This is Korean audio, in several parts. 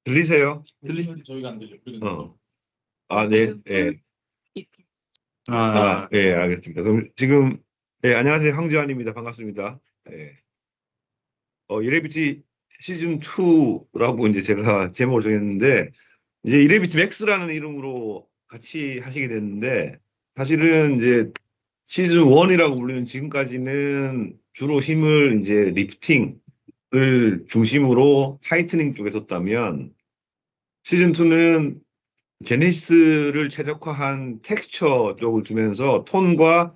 들리세요? 들리시면 저희가 안 들려요. 네, 예. 예, 알겠습니다. 그럼 지금, 예, 안녕하세요. 황지환입니다. 반갑습니다. 예. 이레비티 시즌 2라고 이제 제가 제목을 정했는데, 이제 이레비티 맥스라는 이름으로 같이 하시게 됐는데, 사실은 이제 시즌 1이라고 불리는 지금까지는 주로 힘을 이제 리프팅을 중심으로 타이트닝 쪽에 뒀다면, 시즌 2는 제네시스를 최적화한 텍스처 쪽을 두면서 톤과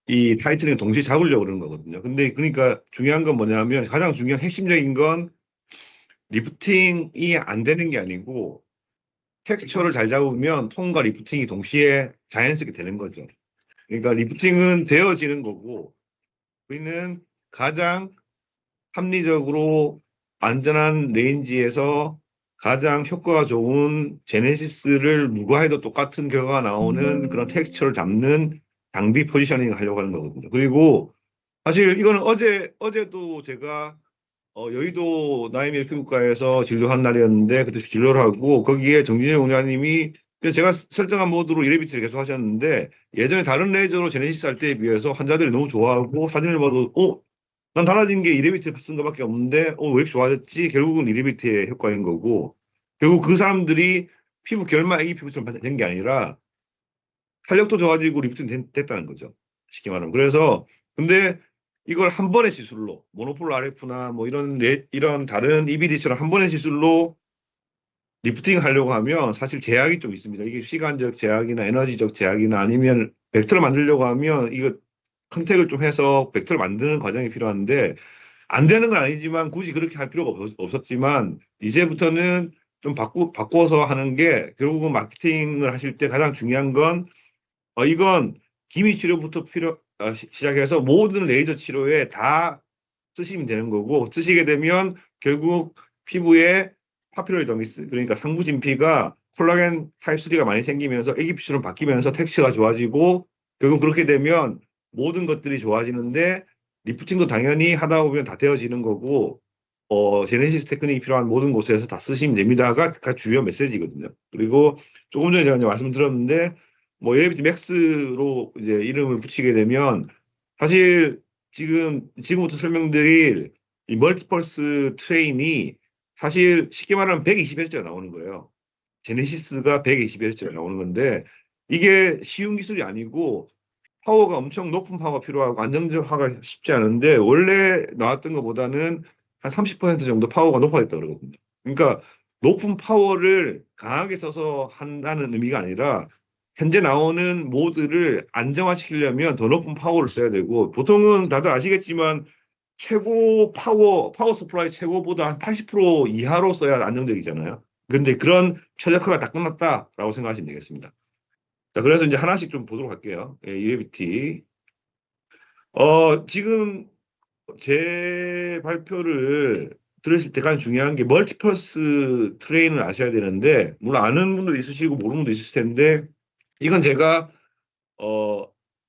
이 타이틀을 동시에 잡으려고 그러는 거거든요. 근데 그러니까 중요한 건 뭐냐면 가장 중요한 핵심적인 건 리프팅이 안 되는 게 아니고 텍스처를 잘 잡으면 톤과 리프팅이 동시에 자연스럽게 되는 거죠. 그러니까 리프팅은 되어지는 거고 우리는 가장 합리적으로 안전한 레인지에서 가장 효과가 좋은 제네시스를 누가 해도 똑같은 결과가 나오는 그런 텍스처를 잡는 장비 포지셔닝을 하려고 하는 거거든요. 그리고 사실 이거는 어제도 제가 여의도 나이밀 피부과에서 진료한 날이었는데 그때 진료를 하고 거기에 정진영 원장님이 제가 설정한 모드로 이레비트를 계속 하셨는데 예전에 다른 레이저로 제네시스 할 때에 비해서 환자들이 너무 좋아하고 사진을 봐도 난 달라진 게 이레비트 쓴 거밖에 없는데 왜 이렇게 좋아졌지? 결국은 이레비트의 효과인 거고 결국 그 사람들이 피부 결막 애기 피부처럼 된 게 아니라 탄력도 좋아지고 리프팅 됐다는 거죠. 쉽게 말하면. 그래서 근데 이걸 한 번의 시술로 모노폴 RF나 뭐 이런 다른 EBD처럼 한 번의 시술로 리프팅 하려고 하면 사실 제약이 좀 있습니다. 이게 시간적 제약이나 에너지적 제약이나 아니면 벡터를 만들려고 하면 이거 컨택을 좀 해서 벡터를 만드는 과정이 필요한데 안 되는 건 아니지만 굳이 그렇게 할 필요가 없었지만 이제부터는 좀 바꿔서 하는 게 결국은 마케팅을 하실 때 가장 중요한 건 이건 기미 치료부터 시작해서 모든 레이저 치료에 다 쓰시면 되는 거고 쓰시게 되면 결국 피부에 파피로이더미스 그러니까 상부진피가 콜라겐 타입 3가 많이 생기면서 애기피처럼 바뀌면서 텍스처가 좋아지고 결국 그렇게 되면 모든 것들이 좋아지는데 리프팅도 당연히 하다 보면 다 되어지는 거고 제네시스 테크닉이 필요한 모든 곳에서 다 쓰시면 됩니다가 주요 메시지거든요. 그리고 조금 전에 제가 이제 말씀드렸는데 뭐 엘리베이터 맥스로 이제 이름을 붙이게 되면 사실 지금부터 설명드릴 이 멀티펄스 트레인이 사실 쉽게 말하면 120Hz가 나오는 거예요. 제네시스가 120Hz가 나오는 건데 이게 쉬운 기술이 아니고 파워가 엄청 높은 파워가 필요하고 안정적화가 쉽지 않은데 원래 나왔던 것보다는 한 30% 정도 파워가 높아졌다 그러거든요. 그러니까 높은 파워를 강하게 써서 한다는 의미가 아니라 현재 나오는 모드를 안정화시키려면 더 높은 파워를 써야 되고 보통은 다들 아시겠지만 최고 파워 서플라이 최고보다 한 80% 이하로 써야 안정적이잖아요. 근데 그런 최적화가 다 끝났다라고 생각하시면 되겠습니다. 자, 그래서 이제 하나씩 좀 보도록 할게요. 예, UABT. 지금 제 발표를 들으실 때 가장 중요한 게 멀티펄스 트레인을 아셔야 되는데, 물론 아는 분도 있으시고 모르는 분도 있을 텐데, 이건 제가,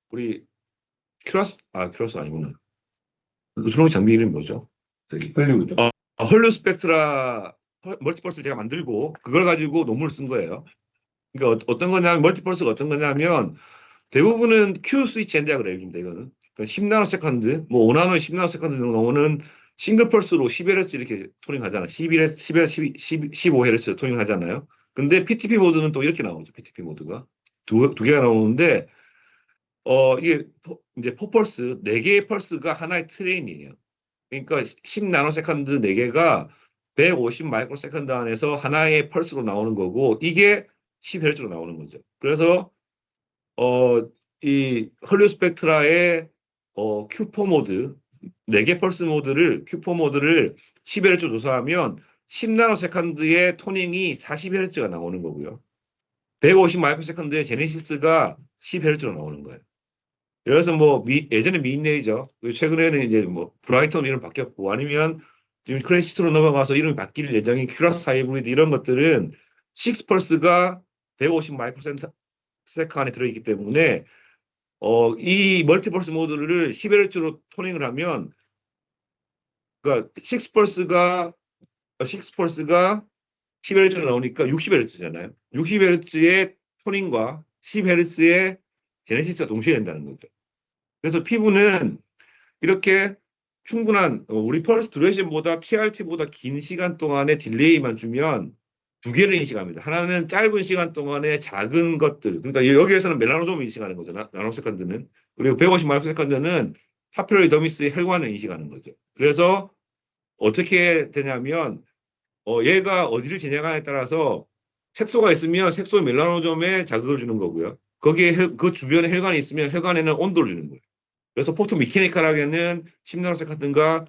우리 큐라스 아니구나. 루트롱 장비 이름이 뭐죠? 헐리우드. 헐리우드 스펙트라 멀티펄스를 제가 만들고, 그걸 가지고 논문을 쓴 거예요. 그러니까 어떤 거냐면, 멀티펄스가 어떤 거냐면, 대부분은 Q 스위치 엔드야 그래요, 근데 이거는. 그러니까 10나노 세컨드, 뭐 5나노, 10나노 세컨드 정도 나오는 싱글 펄스로 10Hz 이렇게 토링 하잖아요. 11Hz, 11Hz, 15Hz 토링 하잖아요. 근데 PTP 모드는 또 이렇게 나오죠. PTP 모드가. 두 개가 나오는데, 이게 이제 포펄스, 4개의 펄스가 하나의 트레인이에요. 그러니까 10나노 세컨드 4개가 150 마이크로 세컨드 안에서 하나의 펄스로 나오는 거고, 이게 10Hz로 나오는 거죠. 그래서 이 헐리우드 스펙트라의 Q4 모드, 4개 펄스 모드를, Q4 모드를 10Hz 조사하면 10나노 세컨드의 토닝이 40Hz가 나오는 거고요. 150 마이크로 세컨드의 제네시스가 10Hz로 나오는 거예요. 그래서 뭐 예전에 미인레이저, 최근에는 이제 뭐 브라이턴 이름 바뀌었고 아니면 지금 크레시스로 넘어가서 이름이 바뀔 예정인 큐라스 하이브리드 이런 것들은 6펄스가 150 마이크로 세컨드 안에 들어있기 때문에 이 멀티펄스 모드를 10Hz로 토닝을 하면, 그러니까 6펄스가 6펄스가 10Hz 나오니까 60Hz잖아요. 60Hz의 토닝과 10Hz의 제네시스가 동시에 된다는 거죠. 그래서 피부는 이렇게 충분한 우리 펄스 듀레이션보다 TRT보다 긴 시간 동안의 딜레이만 주면 두 개를 인식합니다. 하나는 짧은 시간 동안의 작은 것들. 그러니까 여기에서는 멜라노좀을 인식하는 거죠. 나노세컨드는. 그리고 150 마이크로세컨드는 파퓰러리 더미스의 혈관을 인식하는 거죠. 그래서 어떻게 되냐면 얘가 어디를 지나가냐에 따라서 색소가 있으면 색소 멜라노좀에 자극을 주는 거고요. 거기에 그 주변에 혈관이 있으면 혈관에는 온도를 주는 거예요. 그래서 포토 미케니컬하게는 10나노세컨드가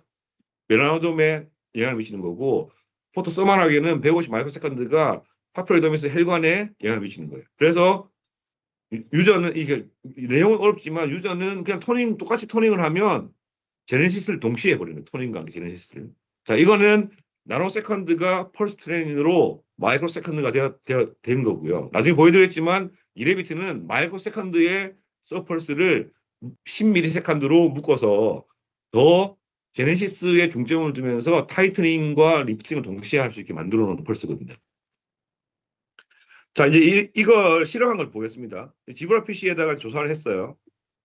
멜라노좀에 영향을 미치는 거고, 포토 서멀하게는 150 마이크로세컨드가 파퓰러더미스 혈관에 영향을 미치는 거예요. 그래서 유저는 이게 내용은 어렵지만 유저는 그냥 똑같이 토닝을 하면 제네시스를 동시에 해버리는 거예요. 토닝과 제네시스를. 자, 이거는 나노세컨드가 펄스 트레이닝으로 마이크로세컨드가 된 거고요. 나중에 보여드리겠지만 이레비트는 마이크로세컨드의 서펄스를 10ms로 묶어서 더 제네시스에 중점을 두면서 타이트닝과 리프팅을 동시에 할 수 있게 만들어 놓은 펄스거든요. 자, 이제 이걸 실험한 걸 보겠습니다. 지브라 PC에다가 조사를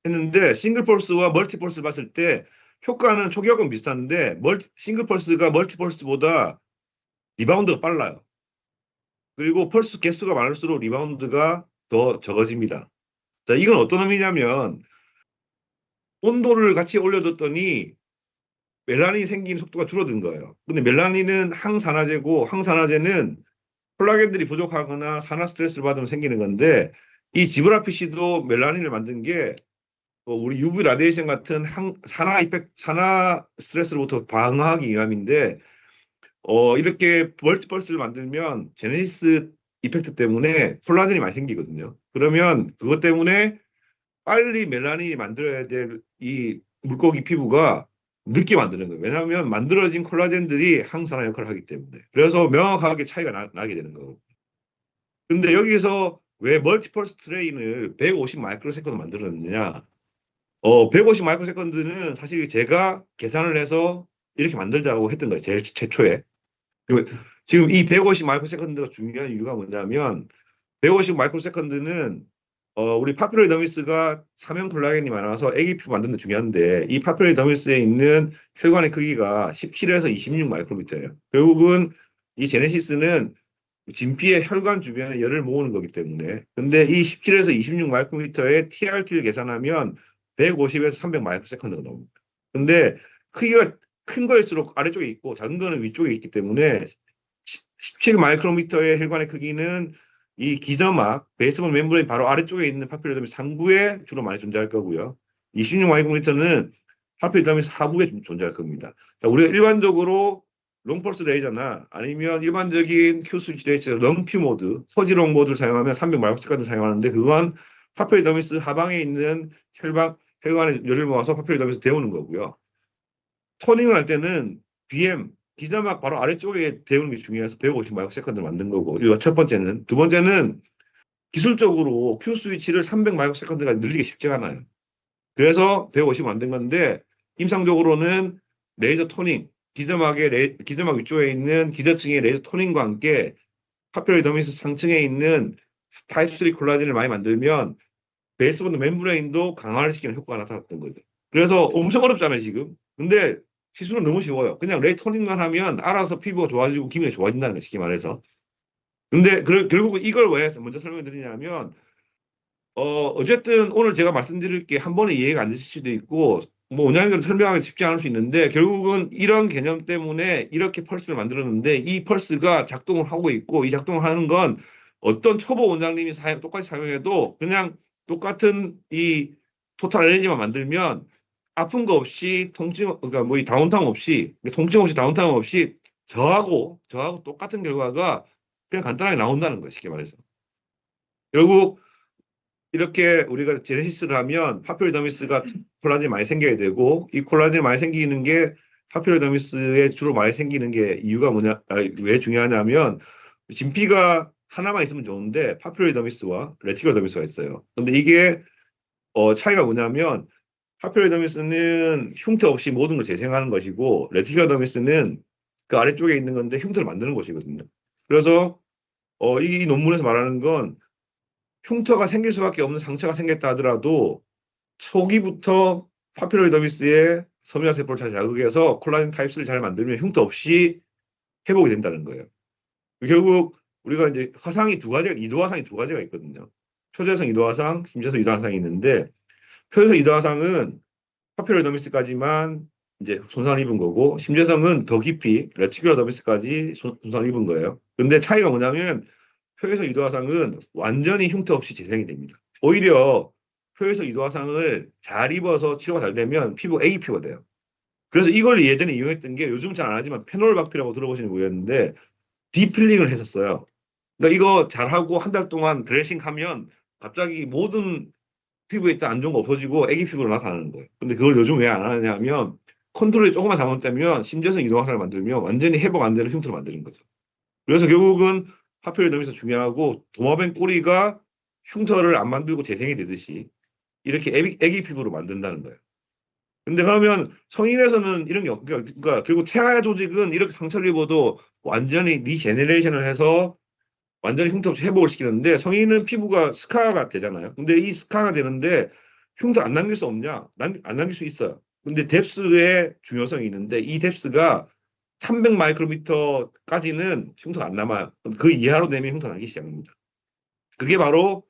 했는데 싱글 펄스와 멀티 펄스를 봤을 때 효과는 초기화하고는 비슷한데 싱글 펄스가 멀티 펄스보다 리바운드가 빨라요. 그리고 펄스 개수가 많을수록 리바운드가 더 적어집니다. 자, 이건 어떤 의미냐면 온도를 같이 올려뒀더니 멜라닌이 생기는 속도가 줄어든 거예요. 근데 멜라닌은 항산화제고 항산화제는 콜라겐들이 부족하거나 산화 스트레스를 받으면 생기는 건데 이 지브라 PC도 멜라닌을 만든 게 우리 UV 라디에이션 같은 산화 스트레스로부터 방어하기 위함인데 이렇게 멀티펄스를 만들면 제네시스 이펙트 때문에 콜라겐이 많이 생기거든요. 그러면 그것 때문에 빨리 멜라닌이 만들어야 될 이 물고기 피부가 늦게 만드는 거예요. 왜냐하면 만들어진 콜라겐들이 항산화 역할을 하기 때문에. 그래서 명확하게 차이가 나게 되는 거고. 근데 여기서 왜 멀티펄스 트레인을 150 마이크로세컨드 만들었느냐? 150 마이크로세컨드는 사실 제가 계산을 해서 이렇게 만들자고 했던 거예요. 제일 최초에. 지금 이 150 마이크로세컨드가 중요한 이유가 뭐냐면 150 마이크로세컨드는 우리 파퓰러리 더미스가 사면 콜라겐이 많아서 애기 피부 만드는 데 중요한데 이 파퓰러리 더미스에 있는 혈관의 크기가 17에서 26 마이크로미터예요. 결국은 이 제네시스는 진피의 혈관 주변에 열을 모으는 거기 때문에. 근데 이 17에서 26 마이크로미터의 TRT를 계산하면 150에서 300 마이크로세컨드가 나옵니다. 근데 크기가 큰 거일수록 아래쪽에 있고 작은 거는 위쪽에 있기 때문에 17 마이크로미터의 혈관의 크기는 이 기저막, 베이스본 멤브레인 바로 아래쪽에 있는 파퓰러더미스 상부에 주로 많이 존재할 거고요. 26 마이크로미터는 파퓰러더미스 하부에 존재할 겁니다. 자, 우리가 일반적으로 롱펄스 레이저나 아니면 일반적인 Q 스위치 레이저, 런큐 모드, 서지롱 모드를 사용하면 300 마이크로세컨드 사용하는데 그건 파퓰러더미스 하방에 있는 혈관에 열을 모아서 파퓰러더미스 데우는 거고요. 토닝을 할 때는 BM, 기저막 바로 아래쪽에 데우는 게 중요해서 150 마이크로세컨드를 만든 거고, 이거 첫 번째는. 두 번째는 기술적으로 Q 스위치를 300 마이크로세컨드가 늘리기 쉽지가 않아요. 그래서 150 만든 건데, 임상적으로는 레이저 토닝, 기저막 위쪽에 있는 기저층의 레이저 토닝과 함께 파퓰러리 더미스 상층에 있는 타입 3 콜라겐을 많이 만들면 베이스본드 멤브레인도 강화를 시키는 효과가 나타났던 거죠. 그래서 엄청 어렵잖아요, 지금. 근데 시술은 너무 쉬워요. 그냥 레이 토닝만 하면 알아서 피부가 좋아지고 기능이 좋아진다는 거, 쉽게 말해서. 근데 결국은 이걸 왜 먼저 설명해 드리냐면, 어쨌든 오늘 제가 말씀드릴 게 한 번에 이해가 안 되실 수도 있고, 뭐 원장님들은 설명하기 쉽지 않을 수 있는데, 결국은 이런 개념 때문에 이렇게 펄스를 만들었는데, 이 펄스가 작동을 하고 있고, 이 작동을 하는 건 어떤 초보 원장님이 똑같이 사용해도 그냥 똑같은 이 토탈 에너지만 만들면 아픈 거 없이 그러니까 뭐 이 다운타임 없이, 통증 없이 다운타임 없이 저하고 똑같은 결과가 그냥 간단하게 나온다는 거예요, 쉽게 말해서. 결국 이렇게 우리가 제네시스를 하면 파퓰러더미스가 콜라겐이 많이 생겨야 되고, 이 콜라겐이 많이 생기는 게 파퓰러더미스에 주로 많이 생기는 게 이유가 왜 중요하냐면, 진피가 하나만 있으면 좋은데 파퓰러더미스와 레티큘러더미스가 있어요. 근데 이게 차이가 뭐냐면, 파퓰러더미스는 흉터 없이 모든 걸 재생하는 것이고, 레티큘러더미스는 그 아래쪽에 있는 건데 흉터를 만드는 곳이거든요. 그래서 이 논문에서 말하는 건 흉터가 생길 수밖에 없는 상처가 생겼다 하더라도 초기부터 파필로이더미스의 섬유화 세포를 잘 자극해서 콜라겐 타입스를 잘 만들면 흉터 없이 회복이 된다는 거예요. 결국 우리가 이제 화상이 두 가지가, 이도화상이 두 가지가 있거든요. 표재성 이도화상, 심재성 이도화상이 있는데, 표재성 이도화상은 파필로이더미스까지만 이제 손상을 입은 거고, 심재성은 더 깊이 레티큘러더미스까지 손상을 입은 거예요. 근데 차이가 뭐냐면 표재성 이도화상은 완전히 흉터 없이 재생이 됩니다. 오히려 표재성 이도화상을 잘 입어서 치료가 잘 되면 피부 A 피부가 돼요. 그래서 이걸 예전에 이용했던 게 요즘 잘 안 하지만 페놀박피라고 들어보시는 거였는데 디필링을 했었어요. 그러니까 이거 잘하고 한 달 동안 드레싱하면 갑자기 모든 피부에 있던 안 좋은 거 없어지고 애기 피부로 나타나는 거예요. 근데 그걸 요즘 왜 안 하느냐 하면 컨트롤이 조금만 잘못되면 심재성 이동화상을 만들면 완전히 회복 안 되는 흉터를 만드는 거죠. 그래서 결국은 파피로더미스 중요하고 도마뱀 꼬리가 흉터를 안 만들고 재생이 되듯이 이렇게 애기 피부로 만든다는 거예요. 근데 그러면 성인에서는 이런 게 그러니까 결국 태아 조직은 이렇게 상처를 입어도 완전히 리제네레이션을 해서 완전히 흉터 없이 회복을 시키는데 성인은 피부가 스카가 되잖아요. 근데 이 스카가 되는데 흉터 안 남길 수 없냐? 안 남길 수 있어요. 근데 뎁스의 중요성이 있는데 이 뎁스가 300 마이크로미터까지는 흉터가 안 남아요. 그 이하로 되면 흉터 나기 시작합니다. 그게 바로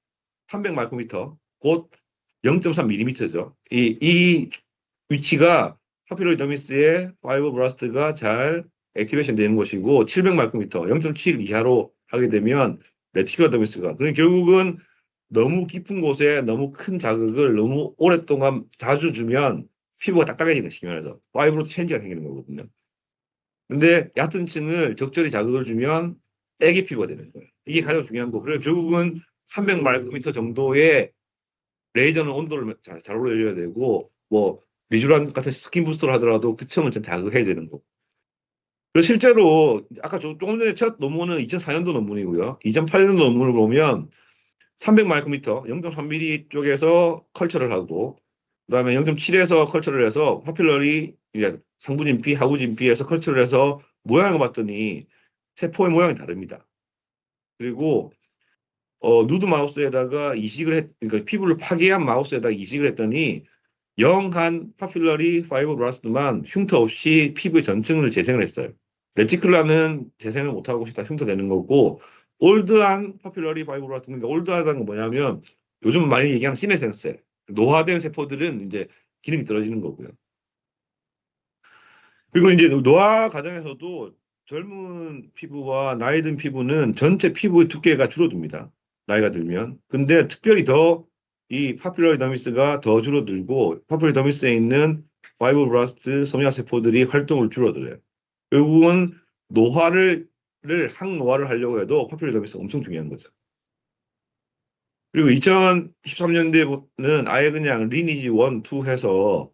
300 마이크로미터, 곧 0.3mm죠. 이 위치가 파피로이더미스의 파이브브라스트가 잘 액티베이션 되는 것이고 700 마이크로미터, 0.7 이하로 하게 되면 레티큘러더미스가 그러니까 결국은 너무 깊은 곳에 너무 큰 자극을 너무 오랫동안 자주 주면 피부가 딱딱해지는 시면에서 파이브로트 체인지가 생기는 거거든요. 근데 얕은 층을 적절히 자극을 주면 애기 피부가 되는 거예요. 이게 가장 중요한 거. 그래서 결국은 300 마이크로미터 정도의 레이저는 온도를 잘 올려줘야 되고 뭐 리쥬란 같은 스킨 부스터를 하더라도 그 층을 좀 자극해야 되는 거. 그래서 실제로 아까 조금 전에 첫 논문은 2004년도 논문이고요. 2008년도 논문을 보면 300 마이크로미터 0.3mm 쪽에서 컬처를 하고 그다음에 0.7에서 컬처를 해서 파필러리 이제 상부진피, 하부진피에서 컬처를 해서 모양을 봤더니 세포의 모양이 다릅니다. 그리고 누드 마우스에다가 이식을 그러니까 피부를 파괴한 마우스에다가 이식을 했더니 영한 파필러리 파이브브라스트만 흉터 없이 피부의 전층을 재생을 했어요. 레티큘라는 재생을 못하고 싶다 흉터 되는 거고 올드한 파필러리 파이브브라스트 그러니까 올드하다는 건 뭐냐면 요즘 많이 얘기하는 시네센스 노화된 세포들은 이제 기능이 떨어지는 거고요. 그리고 이제 노화 과정에서도 젊은 피부와 나이 든 피부는 전체 피부의 두께가 줄어듭니다. 나이가 들면. 근데 특별히 더 이 파필로이더미스가 더 줄어들고 파필로이더미스에 있는 파이브브라스트 섬유화 세포들이 활동을 줄어들어요. 결국은 노화를 항노화를 하려고 해도 파필로이더미스가 엄청 중요한 거죠. 그리고 2013년대에는 아예 그냥 리니지 1, 2 해서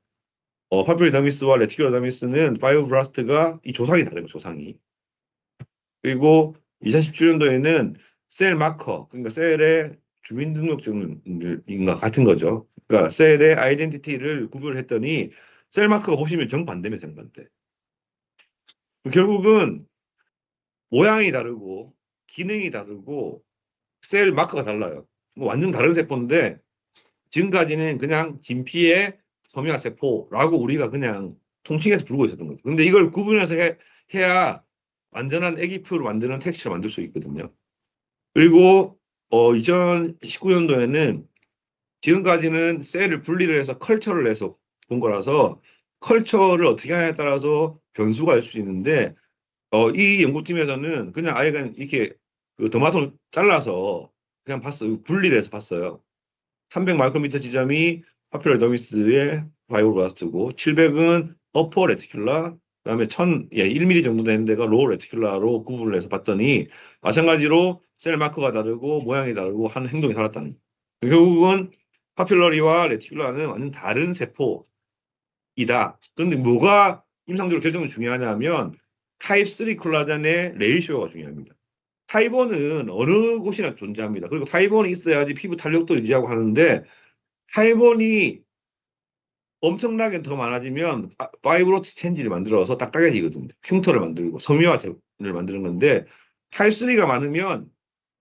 파필로이더미스와 레티큘러더미스는 파이브브라스트가 이 조상이 다른 거 조상이. 그리고 2017년도에는 셀 마커, 그러니까 셀의 주민등록증인가 같은 거죠. 그러니까 셀의 아이덴티티를 구별했더니 셀 마커가 보시면 정반대입니다, 정반대. 결국은 모양이 다르고 기능이 다르고 셀 마커가 달라요. 뭐 완전 다른 세포인데 지금까지는 그냥 진피의 섬유화 세포라고 우리가 그냥 통칭해서 부르고 있었던 거죠. 근데 이걸 구분해서 해야 완전한 애기표를 만드는 텍스처를 만들 수 있거든요. 그리고 2019년도에는 지금까지는 셀을 분리를 해서 컬처를 해서 본 거라서 컬처를 어떻게 하냐에 따라서 변수가 될 수 있는데 이 연구팀에서는 그냥 아예 그냥 이렇게 그 토마토를 잘라서 그냥 봤어요. 분리를 해서 봤어요. 300 마이크로미터 지점이 파필로더미스의 바이오블라스트고 700은 어퍼 레티큘라 그다음에 1mm 정도 되는 데가 로우 레티큘라로 구분을 해서 봤더니 마찬가지로 셀 마커가 다르고 모양이 다르고 하는 행동이 달랐다는 거예요. 결국은 파필러리와 레티큘라는 완전 다른 세포이다. 그런데 뭐가 임상적으로 결정이 중요하냐면 타입 3 콜라겐의 레이쇼가 중요합니다. 타입 1은 어느 곳이나 존재합니다. 그리고 타입 1이 있어야지 피부 탄력도 유지하고 하는데 타입 1이 엄청나게 더 많아지면 파이브로치 체인지를 만들어서 딱딱해지거든요. 흉터를 만들고 섬유화를 만드는 건데 타입 3가 많으면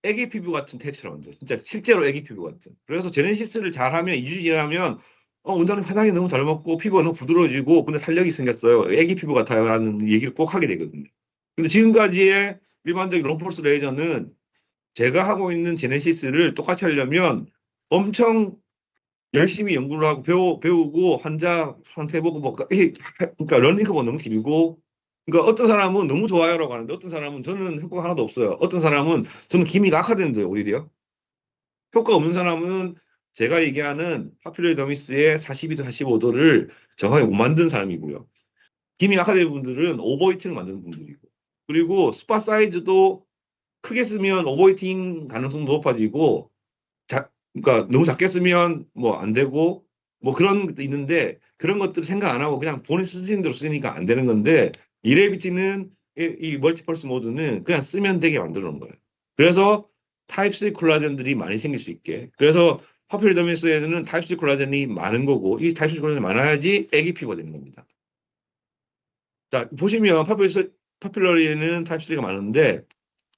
애기 피부 같은 텍스처를 만들어요. 진짜 실제로 애기 피부 같은. 그래서 제네시스를 잘하면 2주 지나면 원장님 화장이 너무 잘 먹고 피부가 너무 부드러워지고 근데 탄력이 생겼어요. 애기 피부 같아요. 라는 얘기를 꼭 하게 되거든요. 근데 지금까지의 일반적인 롱폴스 레이저는 제가 하고 있는 제네시스를 똑같이 하려면 엄청 열심히 연구를 하고 배우고 환자 상태 보고 뭐 그러니까 러닝크가 너무 길고 그러니까 어떤 사람은 너무 좋아요라고 하는데 어떤 사람은 저는 효과가 하나도 없어요. 어떤 사람은 저는 기미가 악화되는데요 오히려 효과 없는 사람은 제가 얘기하는 파퓰러더미스의 42도 45도를 정확하게 못 만든 사람이고요. 기미 악화된 분들은 오버히팅을 만드는 분들이고 그리고 스팟 사이즈도 크게 쓰면 오버히팅 가능성도 높아지고 그러니까 너무 작게 쓰면 뭐 안 되고 뭐 그런 것도 있는데 그런 것들을 생각 안 하고 그냥 본인 쓰시는 대로 쓰니까 안 되는 건데 이레비티는 이 멀티펄스 모드는 그냥 쓰면 되게 만들어 놓은 거예요. 그래서 타입 3 콜라겐들이 많이 생길 수 있게. 그래서 파퓰러더미스에는 타입 3 콜라겐이 많은 거고 이 타입 3 콜라겐이 많아야지 애기 피부가 되는 겁니다. 자 보시면 파퓰러리에는 타입 3가 많은데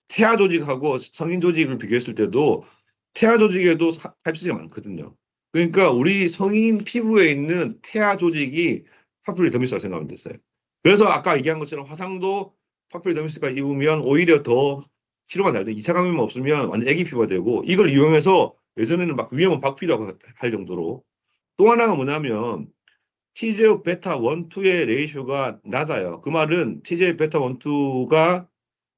태아 조직하고 성인 조직을 비교했을 때도 태아 조직에도 타입 3가 많거든요. 그러니까 우리 성인 피부에 있는 태아 조직이 파퓰리더미스라고 생각하면 됐어요. 그래서 아까 얘기한 것처럼 화상도 파퓰리더미스가 입으면 오히려 더 치료가 잘 돼. 2차 감염 없으면 완전 애기 피부가 되고 이걸 이용해서 예전에는 막 위험한 박피라고 할 정도로 또 하나가 뭐냐면 TGF 베타 1, 2의 레이쇼가 낮아요. 그 말은 TGF 베타 1, 2가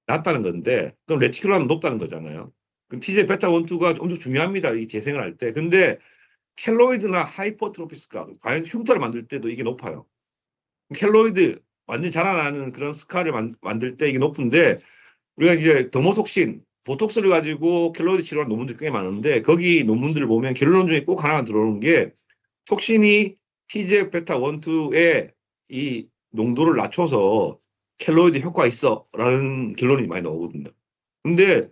낮다는 건데 그럼 레티큘라는 높다는 거잖아요. 그럼 TJ 베타 1, 2가 엄청 중요합니다. 이 재생을 할 때. 근데 켈로이드나 하이퍼트로피스가 과연 흉터를 만들 때도 이게 높아요. 켈로이드 완전 자라나는 그런 스카를 만들 때 이게 높은데 우리가 이제 더모톡신 보톡스를 가지고 켈로이드 치료한 논문들이 꽤 많은데 거기 논문들을 보면 결론 중에 꼭 하나 들어오는 게 톡신이 TGF 베타 1, 2의 이 농도를 낮춰서 켈로이드 효과가 있어라는 결론이 많이 나오거든요. 근데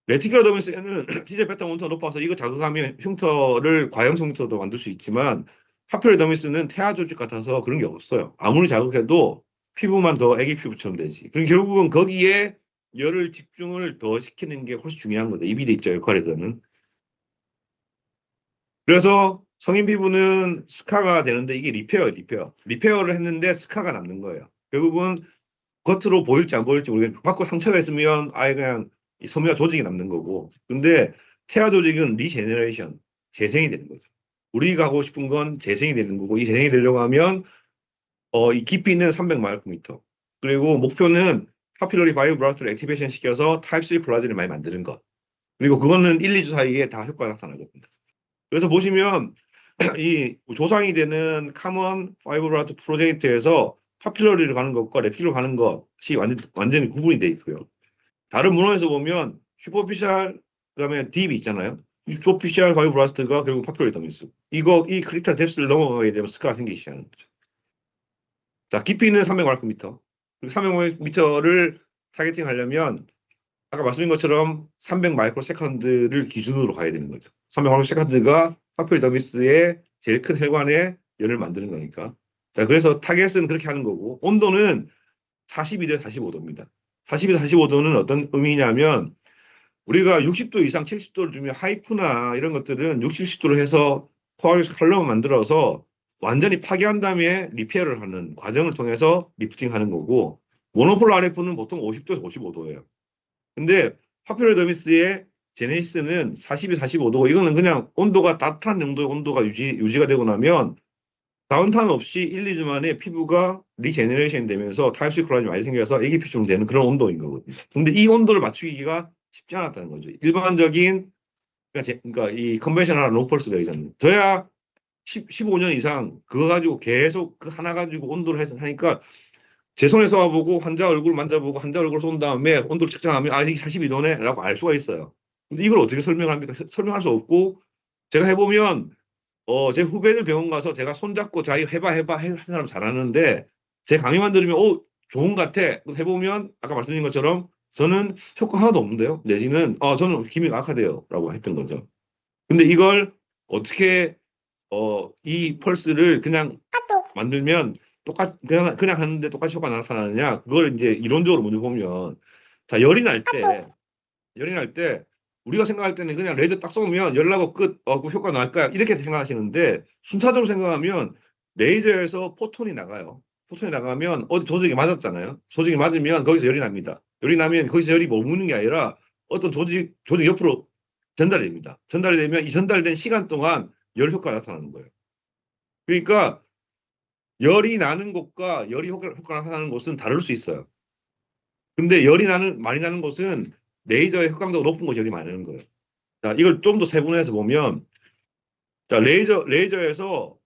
레티큘러 더미스에는 TGF 베타 1가 높아서 이거 자극하면 흉터를 과형성 흉터도 만들 수 있지만 파퓰러 더미스는 태아 조직 같아서 그런 게 없어요. 아무리 자극해도 피부만 더 애기 피부처럼 되지. 그럼 결국은 거기에 열을 집중을 더 시키는 게 훨씬 중요한 거죠. 이비대 입자 역할에서는. 그래서 성인 피부는 스카가 되는데 이게 리페어. 리페어를 했는데 스카가 남는 거예요. 결국은 겉으로 보일지 안 보일지 모르겠는데 밖으로 상처가 있으면 아예 그냥 이 섬유화 조직이 남는 거고 근데 태아 조직은 리제너레이션, 재생이 되는 거죠. 우리가 하고 싶은 건 재생이 되는 거고 이 재생이 되려고 하면 이 깊이는 300마이크로미터 그리고 목표는 파필러리 바이오브라스트를 액티베이션 시켜서 타입 3 콜라겐을 많이 만드는 것 그리고 그거는 1, 2주 사이에 다 효과가 나타나거든요. 그래서 보시면 이 조상이 되는 카먼 파이브라트 프로젝트에서 파필러리를 가는 것과 레티로 가는 것이 완전히 구분이 돼 있고요. 다른 문헌에서 보면 슈퍼피셜 그다음에 딥이 있잖아요. 슈퍼피셜 파이브라스트가 결국 파필러리 더미스. 이 크리스탈 뎁스를 넘어가게 되면 스카가 생기기 시작하는 거죠. 자, 깊이는 300마이크로미터. 300마이크로미터를 타겟팅 하려면 아까 말씀드린 것처럼 300 마이크로 세컨드를 기준으로 가야 되는 거죠. 300 마이크로 세컨드가 파퓰 더미스의 제일 큰 혈관에 열을 만드는 거니까. 자, 그래서 타겟은 그렇게 하는 거고, 온도는 42대 45도입니다. 42대 45도는 어떤 의미냐면, 우리가 60도 이상 70도를 주면 하이프나 이런 것들은 60, 70도로 해서 코알스 컬럼을 만들어서 완전히 파괴한 다음에 리페어를 하는 과정을 통해서 리프팅 하는 거고, 모노폴 RF는 보통 50도에서 55도예요. 근데 파퓰러 더미스의 제네시스는 42, 45도고 이거는 그냥 온도가 따뜻한 정도의 온도가 유지가 되고 나면 다운타운 없이 1, 2주 만에 피부가 리제너레이션 되면서 타입C 콜라겐이 많이 생겨서 애기 피부처럼 되는 그런 온도인 거거든요. 근데 이 온도를 맞추기가 쉽지 않았다는 거죠. 일반적인 그러니까 이 컨벤셔널한 롱펄스 레이저는 저야 15년 이상 그거 가지고 계속 그 하나 가지고 온도를 해서 하니까 제 손에 쏘아보고 환자 얼굴 만져보고 환자 얼굴 쏜 다음에 온도를 측정하면 아 이게 42도네 라고 알 수가 있어요. 근데 이걸 어떻게 설명합니까? 설명할 수 없고 제가 해보면 제 후배들 병원 가서 제가 손잡고 자기 해봐 하는 사람 잘하는데 제 강의만 들으면 좋은 것 같아 해보면 아까 말씀드린 것처럼 저는 효과 하나도 없는데요. 내지는 저는 기미가 악화돼요 라고 했던 거죠. 근데 이걸 어떻게 이 펄스를 그냥 만들면 그냥 하는데 똑같이 효과가 나타나느냐? 그걸 이제 이론적으로 먼저 보면, 자, 열이 날 때 우리가 생각할 때는 그냥 레이저 딱 쏘면 열 나고 끝, 그 효과 날까요? 이렇게 생각하시는데, 순차적으로 생각하면 레이저에서 포톤이 나가요. 포톤이 나가면 어디 조직에 맞았잖아요. 조직에 맞으면 거기서 열이 납니다. 열이 나면 거기서 열이 머무는 게 아니라 어떤 조직 옆으로 전달이 됩니다. 전달이 되면 이 전달된 시간 동안 열 효과가 나타나는 거예요. 그러니까 열이 나는 곳과 열이 효과가 나타나는 곳은 다를 수 있어요. 근데 많이 나는 곳은 레이저의 흑광도가 높은 곳이 열이 많이 나는 거예요. 자, 이걸 좀 더 세분화해서 보면, 자, 레이저에서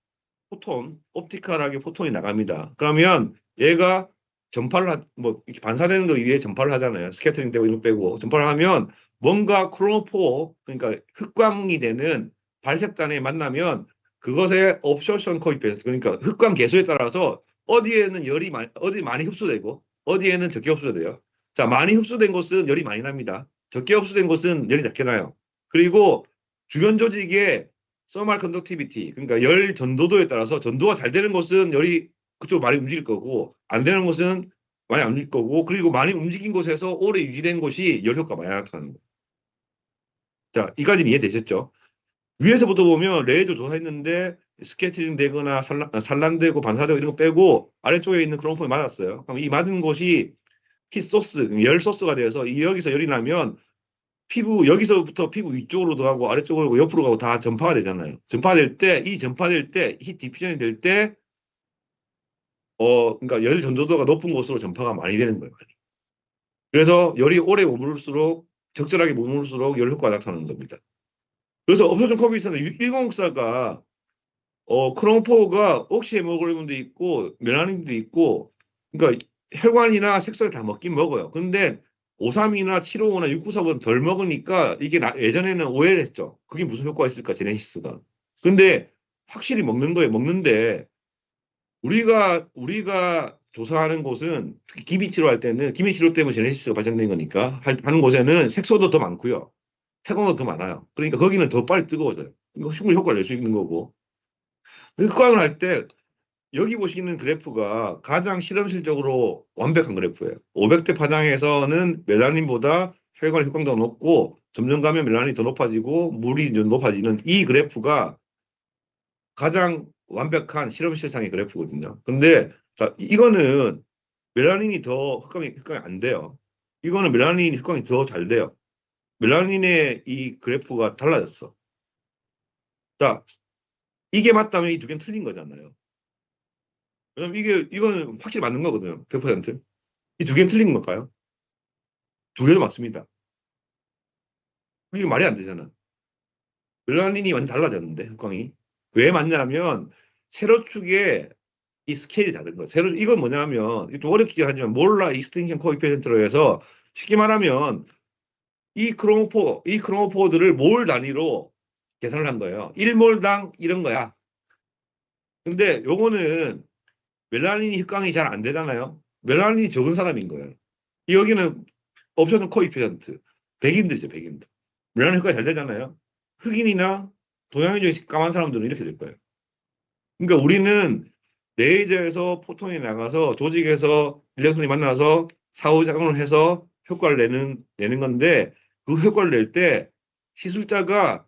옵티컬하게 포톤이 나갑니다. 그러면 얘가 이렇게 반사되는 거 위에 전파를 하잖아요. 스캐터링 되고 이런 거 빼고. 전파를 하면 뭔가 크로모포, 그러니까 흑광이 되는 발색단에 만나면 그것의 옵셔션 코이피션트, 그러니까 흑광 개수에 따라서 어디 많이 흡수되고 어디에는 적게 흡수돼요. 자, 많이 흡수된 곳은 열이 많이 납니다. 적게 흡수된 곳은 열이 작게 나요. 그리고 주변 조직의 서멀 컨덕티비티, 그러니까 열 전도도에 따라서 전도가 잘 되는 곳은 열이 그쪽으로 많이 움직일 거고, 안 되는 곳은 많이 안 움직일 거고, 그리고 많이 움직인 곳에서 오래 유지된 곳이 열 효과가 많이 나타나는 거예요. 자, 이까지는 이해되셨죠? 위에서부터 보면 레이저 조사했는데 스캐터링 되거나 산란되고 반사되고 이런 거 빼고 아래쪽에 있는 크롬폼이 맞았어요. 그럼 이 맞은 곳이 히소스, 열 소스가 돼서 여기서 열이 나면 여기서부터 피부 위쪽으로 들어가고 아래쪽으로 가고 옆으로 가고 다 전파가 되잖아요. 전파될 때, 히 디퓨전이 될 때, 그러니까 열 전도도가 높은 곳으로 전파가 많이 되는 거예요. 그래서 열이 오래 머무를수록, 적절하게 머무를수록 열 효과가 나타나는 겁니다. 그래서 옵쇼션 컴퓨터는 1064가, 크롬4가 옥시 헤모글로빈도 있고, 멜라닌도 있고, 그러니까 혈관이나 색소를 다 먹긴 먹어요. 근데 532나 755나 694보다 덜 먹으니까 이게 예전에는 오해를 했죠. 그게 무슨 효과가 있을까, 제네시스가. 근데 확실히 먹는 거예요. 먹는데 우리가 조사하는 곳은 특히 기미 치료할 때는 기미 치료 때문에 제네시스가 발전된 거니까 하는 곳에는 색소도 더 많고요. 태광도 더 많아요. 그러니까 거기는 더 빨리 뜨거워져요. 이거 충분히 효과를 낼 수 있는 거고. 흑광을 할 때 여기 보시는 그래프가 가장 실험실적으로 완벽한 그래프예요. 500대 파장에서는 멜라닌보다 혈관 흑광도가 높고 점점 가면 멜라닌이 더 높아지고 물이 좀 높아지는 이 그래프가 가장 완벽한 실험실상의 그래프거든요. 근데 자, 이거는 멜라닌이 더 흑광이 안 돼요. 이거는 멜라닌 흑광이 더 잘 돼요. 멜라닌의 이 그래프가 달라졌어. 자, 이게 맞다면 이 두 개는 틀린 거잖아요. 왜냐면 이거는 확실히 맞는 거거든요. 100%. 이 두 개는 틀린 걸까요? 두 개도 맞습니다. 이게 말이 안 되잖아. 멜라닌이 완전 달라졌는데, 흑광이. 왜 맞냐면, 세로축의 이 스케일이 다른 거예요. 이건 뭐냐면, 좀 어렵긴 하지만, 몰라 익스tinction 코에피션트로 해서, 쉽게 말하면, 이 크로모포들을 몰 단위로 계산을 한 거예요. 1몰당 이런 거야. 근데 요거는 멜라닌이 흑광이 잘 안 되잖아요. 멜라닌이 적은 사람인 거예요. 여기는 옵션 코에피션트. 백인들이죠, 백인들. 멜라닌 흑광이 잘 되잖아요. 흑인이나 동양인중 까만 사람들은 이렇게 될 거예요. 그러니까 우리는 레이저에서 포톤이 나가서 조직에서 일렉트론이 만나서 상호작용을 해서 효과를 내는 건데 그 효과를 낼 때 시술자가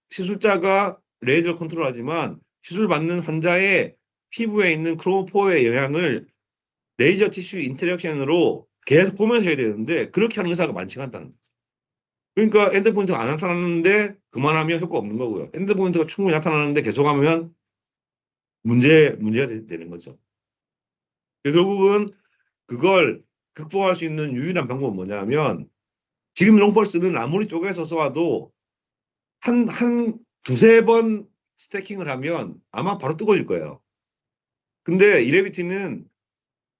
시술자가 레이저 컨트롤하지만 시술 받는 환자의 피부에 있는 크로모포의 영향을 레이저 티슈 인터랙션으로 계속 보면서 해야 되는데 그렇게 하는 의사가 많지가 않다는 거예요. 그러니까 엔드포인트가 안 나타나는데 그만하면 효과 없는 거고요. 엔드포인트가 충분히 나타나는데 계속하면 문제가 되는 거죠. 결국은 그걸 극복할 수 있는 유일한 방법은 뭐냐면 지금 롱펄스는 아무리 쪼개서 쏘아도 한 두세 번 스태킹을 하면 아마 바로 뜨거워질 거예요. 근데 이레비티는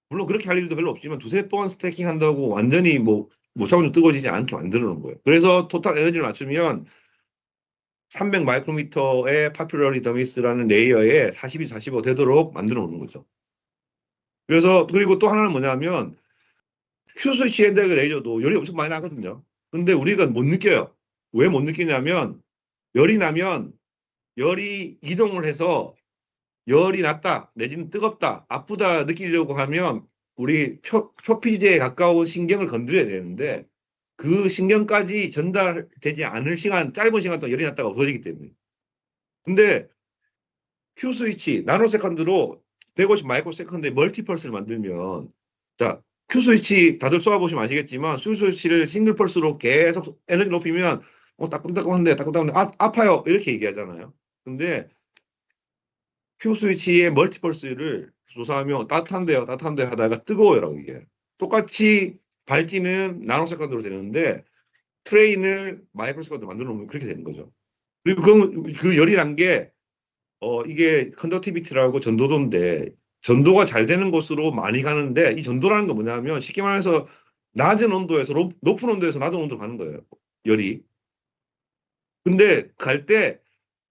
물론 그렇게 할 일도 별로 없지만 두세 번 스태킹 한다고 완전히 차원적으로 뜨거워지지 않게 만들어 놓은 거예요. 그래서 토탈 에너지를 맞추면 300 마이크로미터의 파퓰러리 더미스라는 레이어에 42, 45 되도록 만들어 놓는 거죠. 그리고 또 하나는 뭐냐면 큐스위치 핸드백 레이저도 열이 엄청 많이 나거든요. 근데 우리가 못 느껴요. 왜 못 느끼냐면 열이 나면 열이 이동을 해서 열이 낮다, 내지는 뜨겁다, 아프다 느끼려고 하면 우리 표피제에 가까운 신경을 건드려야 되는데 그 신경까지 전달되지 않을 시간, 짧은 시간 동안 열이 났다가 없어지기 때문에. 근데 Q 스위치, 나노세컨드로 150 마이크로세컨드의 멀티펄스를 만들면, 자, Q 스위치 다들 쏘아보시면 아시겠지만, Q 스위치를 싱글 펄스로 계속 에너지 높이면, 따끔따끔한데, 따끔따끔한데, 아파요. 이렇게 얘기하잖아요. 근데 Q 스위치의 멀티펄스를 조사하면 따뜻한데요, 따뜻한데 하다가 뜨거워요라고 얘기해요. 똑같이 밝기는 나노세컨드로 되는데, 트레인을 마이크로세컨드로 만들어 놓으면 그렇게 되는 거죠. 그리고 그 열이 난 게, 이게 컨덕티비티라고 전도도인데 전도가 잘 되는 곳으로 많이 가는데 이 전도라는 건 뭐냐면 쉽게 말해서 낮은 온도에서 높은 온도에서 낮은 온도로 가는 거예요. 열이. 근데 갈 때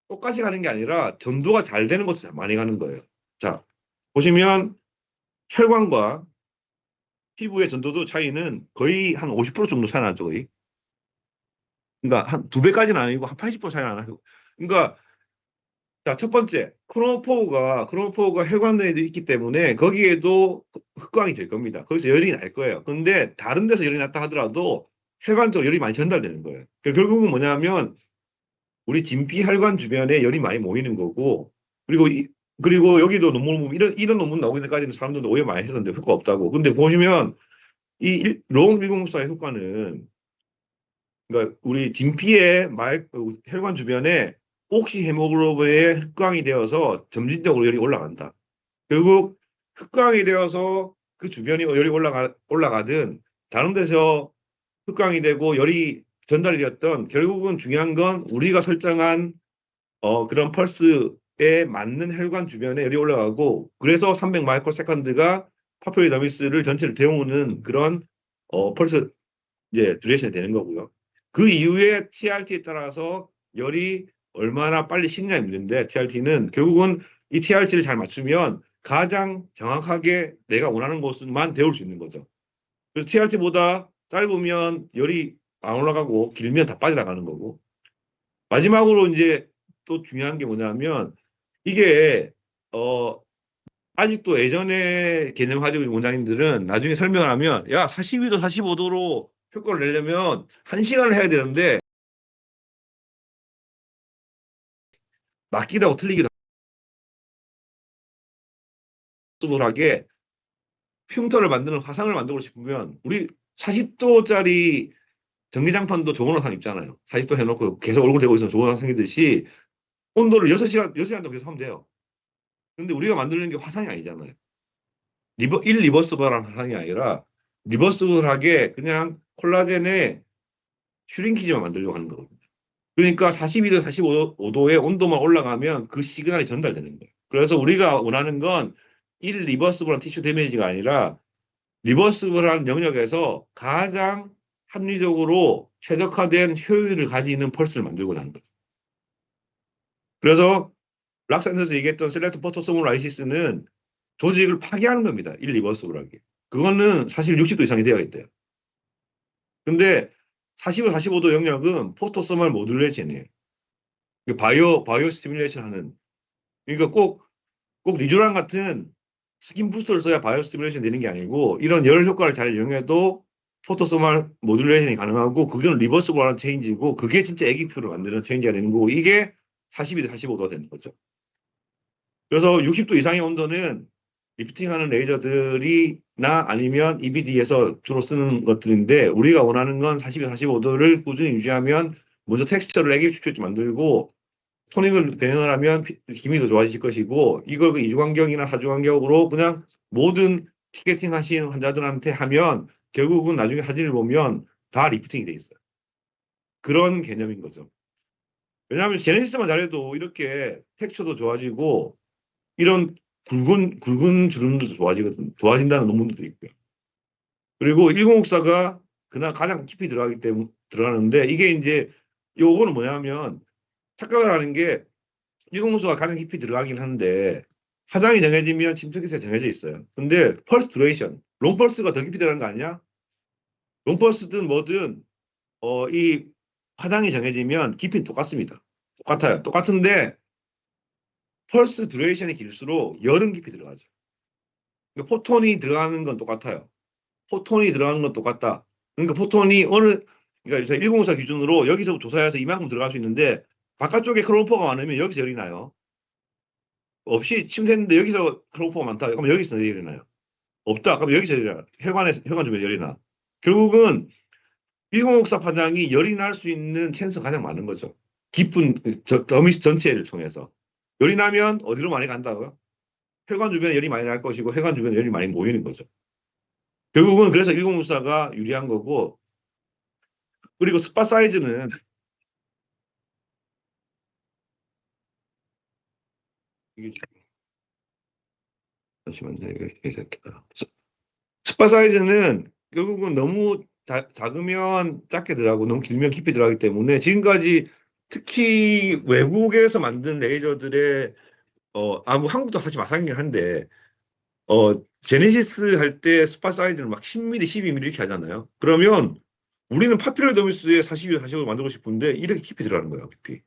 똑같이 가는 게 아니라 전도가 잘 되는 곳으로 많이 가는 거예요. 자, 보시면 혈관과 피부의 전도도 차이는 거의 한 50% 정도 차이 나죠, 거의. 그러니까 한 2배까지는 아니고 한 80% 차이 나요. 그러니까 자, 첫 번째, 크로모포우가 혈관내에도 있기 때문에 거기에도 흑광이 될 겁니다. 거기서 열이 날 거예요. 근데 다른 데서 열이 났다 하더라도 혈관 쪽으로 열이 많이 전달되는 거예요. 결국은 뭐냐면 우리 진피혈관 주변에 열이 많이 모이는 거고 그리고 그리고 여기도 논문을 보면 이런 논문 나오기 전까지는 사람들도 오해 많이 했었는데 효과 없다고. 근데 보시면 이 롱104의 효과는 그러니까 우리 진피의 혈관 주변에 옥시 헤모글로빈의 흑광이 되어서 점진적으로 열이 올라간다. 결국 흑광이 되어서 그 주변이 열이 올라가든 다른 데서 흑광이 되고 열이 전달이 되었던 결국은 중요한 건 우리가 설정한 그런 펄스에 맞는 혈관 주변에 열이 올라가고 그래서 300 마이크로세컨드가 파피로더미스를 전체를 데우는 그런 펄스 이제 듀레이션이 되는 거고요. 그 이후에 TRT에 따라서 열이 얼마나 빨리 식냐의 문제인데 TRT는 결국은 이 TRT를 잘 맞추면 가장 정확하게 내가 원하는 곳만 데울 수 있는 거죠. 그래서 TRT보다 짧으면 열이 안 올라가고 길면 다 빠져나가는 거고 마지막으로 이제 또 중요한 게 뭐냐면 이게 아직도 예전에 개념 가지고 있는 원장님들은 나중에 설명을 하면 야 42도 45도로 효과를 내려면 1시간을 해야 되는데 맞기도 하고 틀리기도 하게 흉터를 만드는 화상을 만들고 싶으면 우리 40도짜리 전기장판도 좋은 화상 입잖아요. 40도 해놓고 계속 얼굴 대고 있으면 좋은 화상 생기듯이 온도를 6시간 동안 계속 하면 돼요. 근데 우리가 만드는 게 화상이 아니잖아요. 일리버스블한 화상이 아니라 리버스블하게 그냥 콜라겐의 슈링키지만 만들려고 하는 거거든요. 그러니까 42도, 45도의 온도만 올라가면 그 시그널이 전달되는 거예요. 그래서 우리가 원하는 건 일리버스블한 티슈 데미지가 아니라 리버스블한 영역에서 가장 합리적으로 최적화된 효율을 가지는 펄스를 만들고 하는 거예요. 그래서 락산에서 얘기했던 셀렉트 포토소몰라이시스는 조직을 파괴하는 겁니다. 일리버스블하게. 그거는 사실 60도 이상이 되어야겠대요. 근데 45, 45도 영역은 포토소멀 모듈레이션이에요. 바이오 스티뮬레이션 하는. 그러니까 꼭 리조란 같은 스킨 부스터를 써야 바이오 스티뮬레이션 되는 게 아니고 이런 열 효과를 잘 이용해도 포토소멀 모듈레이션이 가능하고 그건 리버스블한 체인지고 그게 진짜 애기표를 만드는 체인지가 되는 거고 이게 42도, 45도가 되는 거죠. 그래서 60도 이상의 온도는 리프팅하는 레이저들이나 아니면 EBD에서 주로 쓰는 것들인데 우리가 원하는 건 42, 45도를 꾸준히 유지하면 먼저 텍스처를 애기표를 만들고 토닉을 병행을 하면 힘이 더 좋아질 것이고 이걸 그 이주간격이나 사주간격으로 그냥 모든 티켓팅 하신 환자들한테 하면 결국은 나중에 사진을 보면 다 리프팅이 돼 있어요. 그런 개념인 거죠. 왜냐하면 제네시스만 잘해도 이렇게 텍스처도 좋아지고 이런 굵은 주름도 좋아진다는 논문도 있고요. 그리고 1064가 그날 가장 깊이 들어가는데 이게 이제 요거는 뭐냐면 착각을 하는 게 1064가 가장 깊이 들어가긴 하는데 화장이 정해지면 침투기세 정해져 있어요. 근데 펄스 듀레이션, 롱펄스가 더 깊이 들어가는 거 아니야? 롱펄스든 뭐든 이 화장이 정해지면 깊이는 똑같습니다. 똑같아요. 똑같은데 펄스 듀레이션이 길수록 열은 깊이 들어가죠. 그러니까 포톤이 들어가는 건 똑같아요. 포톤이 들어가는 건 똑같다. 그러니까 포톤이 그러니까 저희 1054 기준으로 여기서 조사해서 이만큼 들어갈 수 있는데 바깥쪽에 크로모포가 많으면 여기서 열이 나요. 없이 침대인데 여기서 크로모포가 많다. 그럼 여기서 열이 나요. 없다. 그럼 여기서 열이 나. 혈관 주변에 열이 나. 결국은 1054 파장이 열이 날 수 있는 찬스가 가장 많은 거죠. 깊은 더미스 전체를 통해서. 열이 나면 어디로 많이 간다고요? 혈관 주변에 열이 많이 날 것이고 혈관 주변에 열이 많이 모이는 거죠. 결국은 그래서 1054가 유리한 거고, 그리고 스팟 사이즈는 이게 잠시만요. 스팟 사이즈는 결국은 너무 작으면 작게 들어가고 너무 길면 깊이 들어가기 때문에 지금까지 특히 외국에서 만든 레이저들의 한국도 사실 마찬가지긴 한데 제네시스 할 때 스팟 사이즈는 막 10mm, 12mm 이렇게 하잖아요. 그러면 우리는 파피럴 더미스에 42, 45를 만들고 싶은데 이렇게 깊이 들어가는 거예요, 깊이.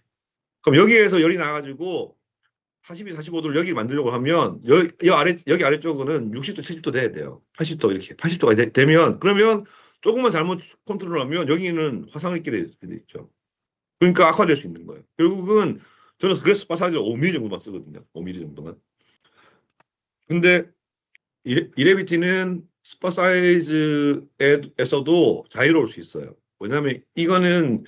그럼 여기에서 열이 나가지고 42, 45도를 여기 만들려고 하면 여기 아래쪽은 60도, 70도 돼야 돼요. 80도 이렇게 80도가 되면 그러면 조금만 잘못 컨트롤하면 여기는 화상을 입게 돼 있죠. 그러니까 악화될 수 있는 거예요. 결국은 저는 그래서 스팟 사이즈를 5mm 정도만 쓰거든요. 5mm 정도만. 근데 이레비티는 스팟 사이즈에서도 자유로울 수 있어요. 왜냐하면 이거는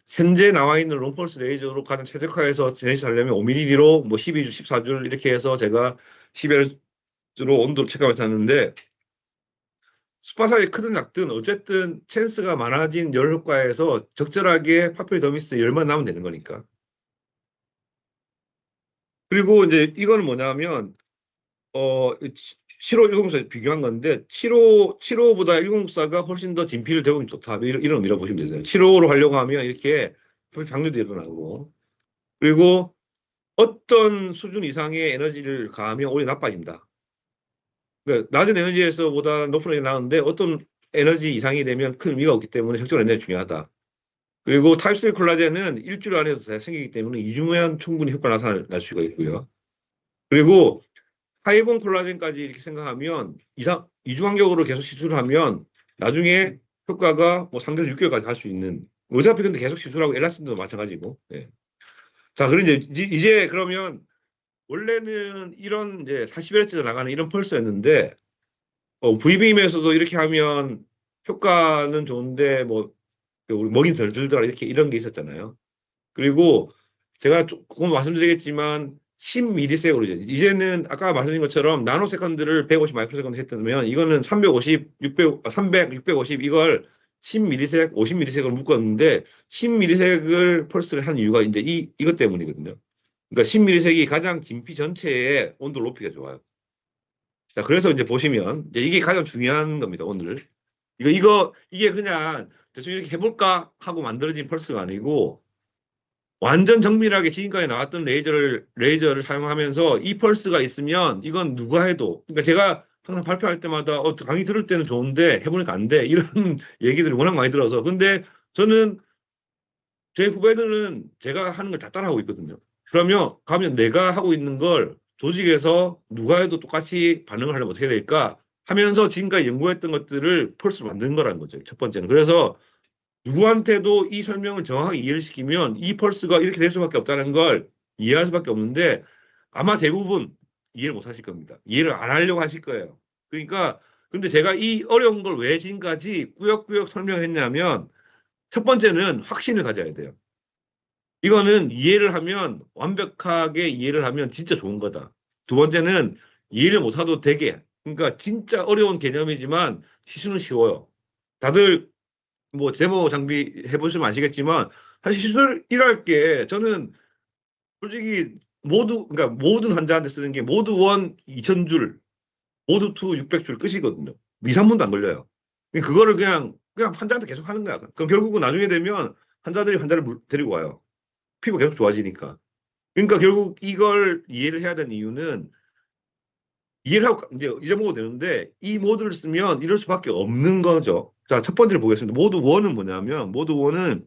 현재 나와 있는 롱펄스 레이저로 가장 최적화해서 제네시스 하려면 5mm로 뭐 12줄, 14줄 이렇게 해서 제가 10Hz로 온도를 체감해서 하는데 스팟 사이즈 크든 작든 어쨌든 찬스가 많아진 열 효과에서 적절하게 파필 더미스 열만 나면 되는 거니까. 그리고 이제 이거는 뭐냐면 7호 104 비교한 건데 7호보다 104가 훨씬 더 진피를 대우기 좋다. 이런 밀어보시면 되세요. 7호로 하려고 하면 이렇게 방류도 일어나고 그리고 어떤 수준 이상의 에너지를 가하면 오히려 나빠진다. 그러니까 낮은 에너지에서보다 높은 에너지 나오는데 어떤 에너지 이상이 되면 큰 의미가 없기 때문에 적절한 에너지 중요하다. 그리고 타입3 콜라겐은 일주일 안에도 다 생기기 때문에 2주 후에 충분히 효과 나타날 수가 있고요. 그리고 하이본 콜라겐까지 이렇게 생각하면 2주 간격으로 계속 시술을 하면 나중에 효과가 뭐 3개월, 6개월까지 할 수 있는 어차피 근데 계속 시술하고 엘라스틴도 마찬가지고. 네. 자, 그럼 이제 그러면 원래는 이런 이제 40Hz 나가는 이런 펄스였는데 V빔에서도 이렇게 하면 효과는 좋은데 뭐 우리 먹이 덜 들더라 이런 게 있었잖아요. 그리고 제가 조금 말씀드리겠지만 10ms로 이제는 아까 말씀드린 것처럼 나노세컨드를 150 마이크로세컨드 했다면 이거는 350, 300, 650 이걸 10msec, 50msec으로 묶었는데 10msec을 펄스를 한 이유가 이제 이것 때문이거든요. 그러니까 10msec이 가장 진피 전체의 온도를 높이기가 좋아요. 자, 그래서 이제 보시면 이게 가장 중요한 겁니다, 오늘. 이게 그냥 대충 이렇게 해볼까 하고 만들어진 펄스가 아니고 완전 정밀하게 지금까지 나왔던 레이저를 사용하면서 이 펄스가 있으면 이건 누가 해도 그러니까 제가 항상 발표할 때마다 강의 들을 때는 좋은데 해보니까 안 돼 이런 얘기들이 워낙 많이 들어서 근데 저는 제 후배들은 제가 하는 걸 다 따라하고 있거든요. 그러면 가면 내가 하고 있는 걸 조직에서 누가 해도 똑같이 반응을 하려면 어떻게 될까 하면서 지금까지 연구했던 것들을 펄스로 만드는 거라는 거죠. 첫 번째는. 그래서 누구한테도 이 설명을 정확하게 이해를 시키면 이 펄스가 이렇게 될 수밖에 없다는 걸 이해할 수밖에 없는데 아마 대부분 이해를 못 하실 겁니다. 이해를 안 하려고 하실 거예요. 그러니까 근데 제가 이 어려운 걸 왜 지금까지 꾸역꾸역 설명했냐면 첫 번째는 확신을 가져야 돼요. 이거는 이해를 하면 완벽하게 이해를 하면 진짜 좋은 거다. 두 번째는 이해를 못하도 되게 그러니까 진짜 어려운 개념이지만 시술은 쉬워요. 다들 뭐 데모 장비 해보시면 아시겠지만 사실 시술 일할 게 저는 솔직히 그러니까 모든 환자한테 쓰는 게 모드 1 2000줄, 모드 2 600줄 끝이거든요. 2, 3분도 안 걸려요. 그거를 그냥 환자한테 계속 하는 거야. 그럼 결국은 나중에 되면 환자들이 환자를 데리고 와요. 피부가 계속 좋아지니까. 그러니까 결국 이걸 이해를 해야 되는 이유는 이해를 하고 이제 잊어먹어도 되는데 이 모드를 쓰면 이럴 수밖에 없는 거죠. 자, 첫 번째를 보겠습니다. 모드 1은 뭐냐면 모드 1은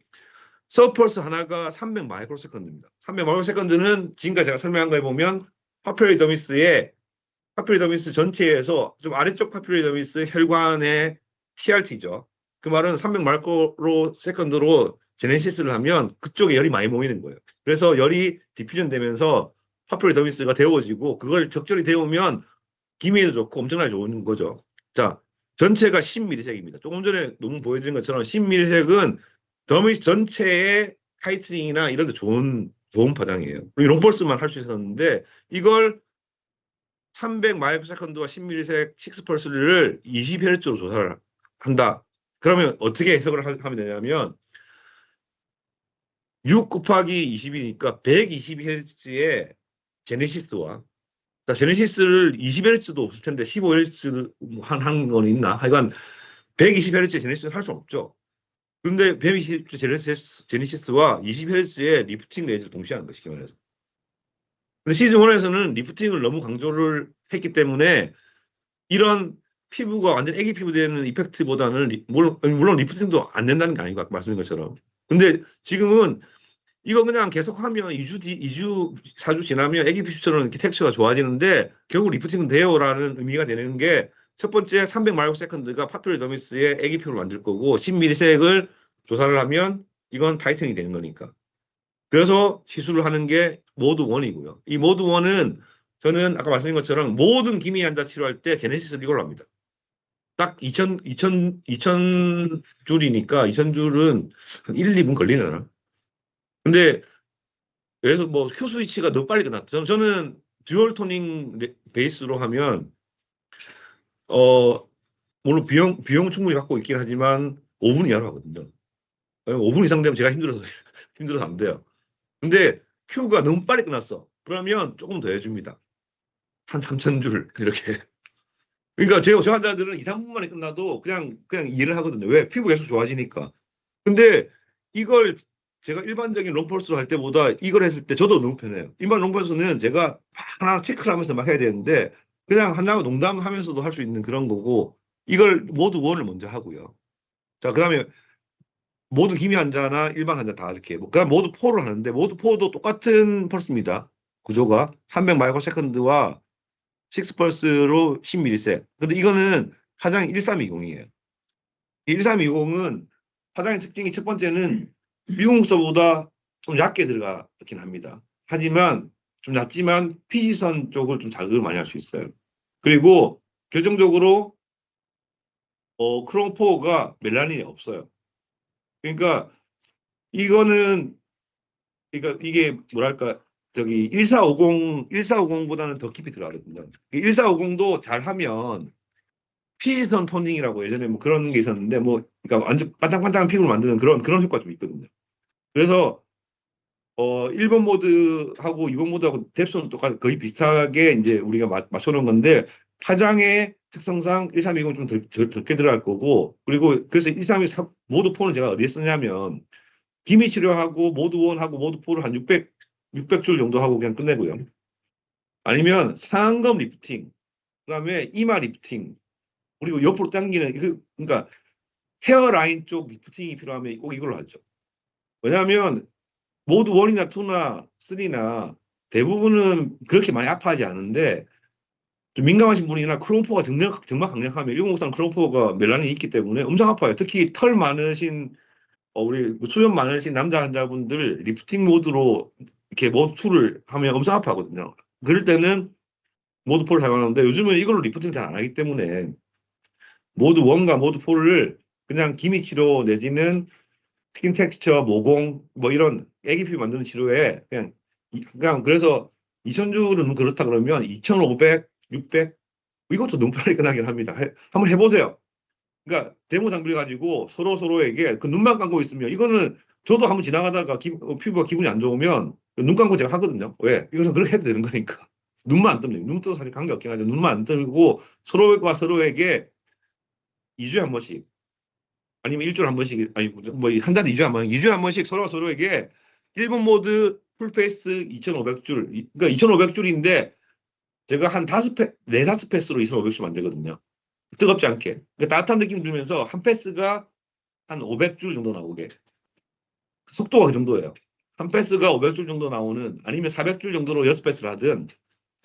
서펄스 하나가 300 마이크로세컨드입니다. 300 마이크로세컨드는 지금까지 제가 설명한 거에 보면 파퓰리더미스 전체에서 좀 아래쪽 파퓰리더미스 혈관의 TRT죠. 그 말은 300 마이크로 세컨드로 제네시스를 하면 그쪽에 열이 많이 모이는 거예요. 그래서 열이 디퓨전 되면서 파퓰리더미스가 데워지고 그걸 적절히 데우면 기미에도 좋고 엄청나게 좋은 거죠. 자, 전체가 10ml색입니다. 조금 전에 논문 보여드린 것처럼 10ml색은 더미스 전체의 타이트닝이나 이런 데 좋은 파장이에요. 롱펄스만 할 수 있었는데 이걸 300 마이크로세컨드와 10ml색 6펄스를 20Hz로 조사를 한다. 그러면 어떻게 해석을 하면 되냐면 6 곱하기 20이니까 120Hz의 제네시스와 제네시스를 20Hz도 없을 텐데 15Hz 한 건 있나? 하여간 120Hz의 제네시스는 할 수 없죠. 그런데 120Hz 제네시스와 20Hz의 리프팅 레이즈를 동시에 하는 것이 기본에서. 근데 시즌 1에서는 리프팅을 너무 강조를 했기 때문에 이런 피부가 완전 애기 피부 되는 이펙트보다는 물론 리프팅도 안 된다는 게 아니고 아까 말씀드린 것처럼. 근데 지금은 이거 그냥 계속 하면 2주, 4주 지나면 애기 피부처럼 이렇게 텍스처가 좋아지는데 결국 리프팅은 돼요라는 의미가 되는 게 첫 번째 300 마이크로세컨드가 파퓰리더미스의 애기 피부를 만들 거고 10ml색을 조사를 하면 이건 타이트닝이 되는 거니까. 그래서 시술을 하는 게 모드 1이고요. 이 모드 1은 저는 아까 말씀드린 것처럼 모든 기미 환자 치료할 때 제네시스를 이걸로 합니다. 딱 2,000줄이니까 2,000줄은 한 1, 2분 걸리려나? 근데 그래서 뭐 Q 스위치가 너무 빨리 끝났죠. 저는 듀얼 토닝 베이스로 하면 물론 비용 충분히 갖고 있긴 하지만 5분 이하로 하거든요. 5분 이상 되면 제가 힘들어서 힘들어서 안 돼요. 근데 Q가 너무 빨리 끝났어. 그러면 조금 더 해줍니다. 한 3,000줄 이렇게. 그러니까 제 환자들은 2, 3분 만에 끝나도 그냥 이해를 하거든요. 왜? 피부 계속 좋아지니까. 근데 이걸 제가 일반적인 롱펄스로 할 때보다 이걸 했을 때 저도 너무 편해요. 일반 롱펄스는 제가 하나 체크를 하면서 막 해야 되는데 그냥 하나하고 농담하면서도 할 수 있는 그런 거고 이걸 모두 원을 먼저 하고요. 자, 그다음에 모두 기미 환자나 일반 환자 다 이렇게 그다음 모두 포를 하는데 모두 포도 똑같은 펄스입니다. 구조가 300 마이크로 세컨드와 6펄스로 10ml색. 근데 이거는 화장 1320이에요. 1320은 화장의 특징이 첫 번째는 미국서보다 좀 얕게 들어가긴 합니다. 하지만 좀 얕지만 피지선 쪽을 좀 자극을 많이 할 수 있어요. 그리고 결정적으로 크롬4가 멜라닌이 없어요. 그러니까 이거는 그러니까 이게 뭐랄까 저기 1450보다는 더 깊이 들어가거든요. 1450도 잘하면 피지선 토닝이라고 예전에 뭐 그런 게 있었는데 뭐 그러니까 완전 반짝반짝한 피부를 만드는 그런 효과가 좀 있거든요. 그래서 1번 모드하고 2번 모드하고 뎁스는 똑같 거의 비슷하게 이제 우리가 맞춰놓은 건데 파장의 특성상 1320은 좀 적게 들어갈 거고 그리고 그래서 1320 모드 4는 제가 어디에 쓰냐면 기미 치료하고 모드 1하고 모드 4를 한 600줄 정도 하고 그냥 끝내고요. 아니면 상안검 리프팅, 그다음에 이마 리프팅, 그리고 옆으로 당기는 그러니까 헤어라인 쪽 리프팅이 필요하면 꼭 이걸로 하죠. 왜냐하면 모드 1이나 2나 3나 대부분은 그렇게 많이 아파하지 않은데 좀 민감하신 분이나 크롬4가 정말 강력하면 1053 크롬4가 멜라닌이 있기 때문에 엄청 아파요. 특히 털 많으신 우리 수염 많으신 남자 환자분들 리프팅 모드로 이렇게 모드 2를 하면 엄청 아파하거든요. 그럴 때는 모드 4를 사용하는데 요즘은 이걸로 리프팅 잘 안 하기 때문에 모드 1과 모드 4를 그냥 기미 치료 내지는 스킨 텍스처, 모공 뭐 이런 애기 피부 만드는 치료에 그냥 그래서 2,000줄은 그렇다 그러면 2,500, 600 이것도 너무 빨리 끝나긴 합니다. 한번 해보세요. 그러니까 데모 장비를 가지고 서로에게 그 눈만 감고 있으면 이거는 저도 한번 지나가다가 피부가 기분이 안 좋으면 눈 감고 제가 하거든요. 왜? 이거는 그렇게 해도 되는 거니까. 눈만 안 뜨면 눈 떠도 사실 관계없긴 하죠. 눈만 안 뜨고 서로가 서로에게 2주에 한 번씩 아니면 일주일에 한 번씩 아니 뭐한 달에 2주에 한 번, 2주에 한 번씩 서로에게 1번 모드 풀페이스 2,500줄 그러니까 2,500줄인데 제가 한 4-5패스로 2,500줄 만들거든요. 뜨겁지 않게. 그러니까 따뜻한 느낌 들면서 한 패스가 한 500줄 정도 나오게. 속도가 그 정도예요. 한 패스가 500줄 정도 나오는 아니면 400줄 정도로 6패스를 하든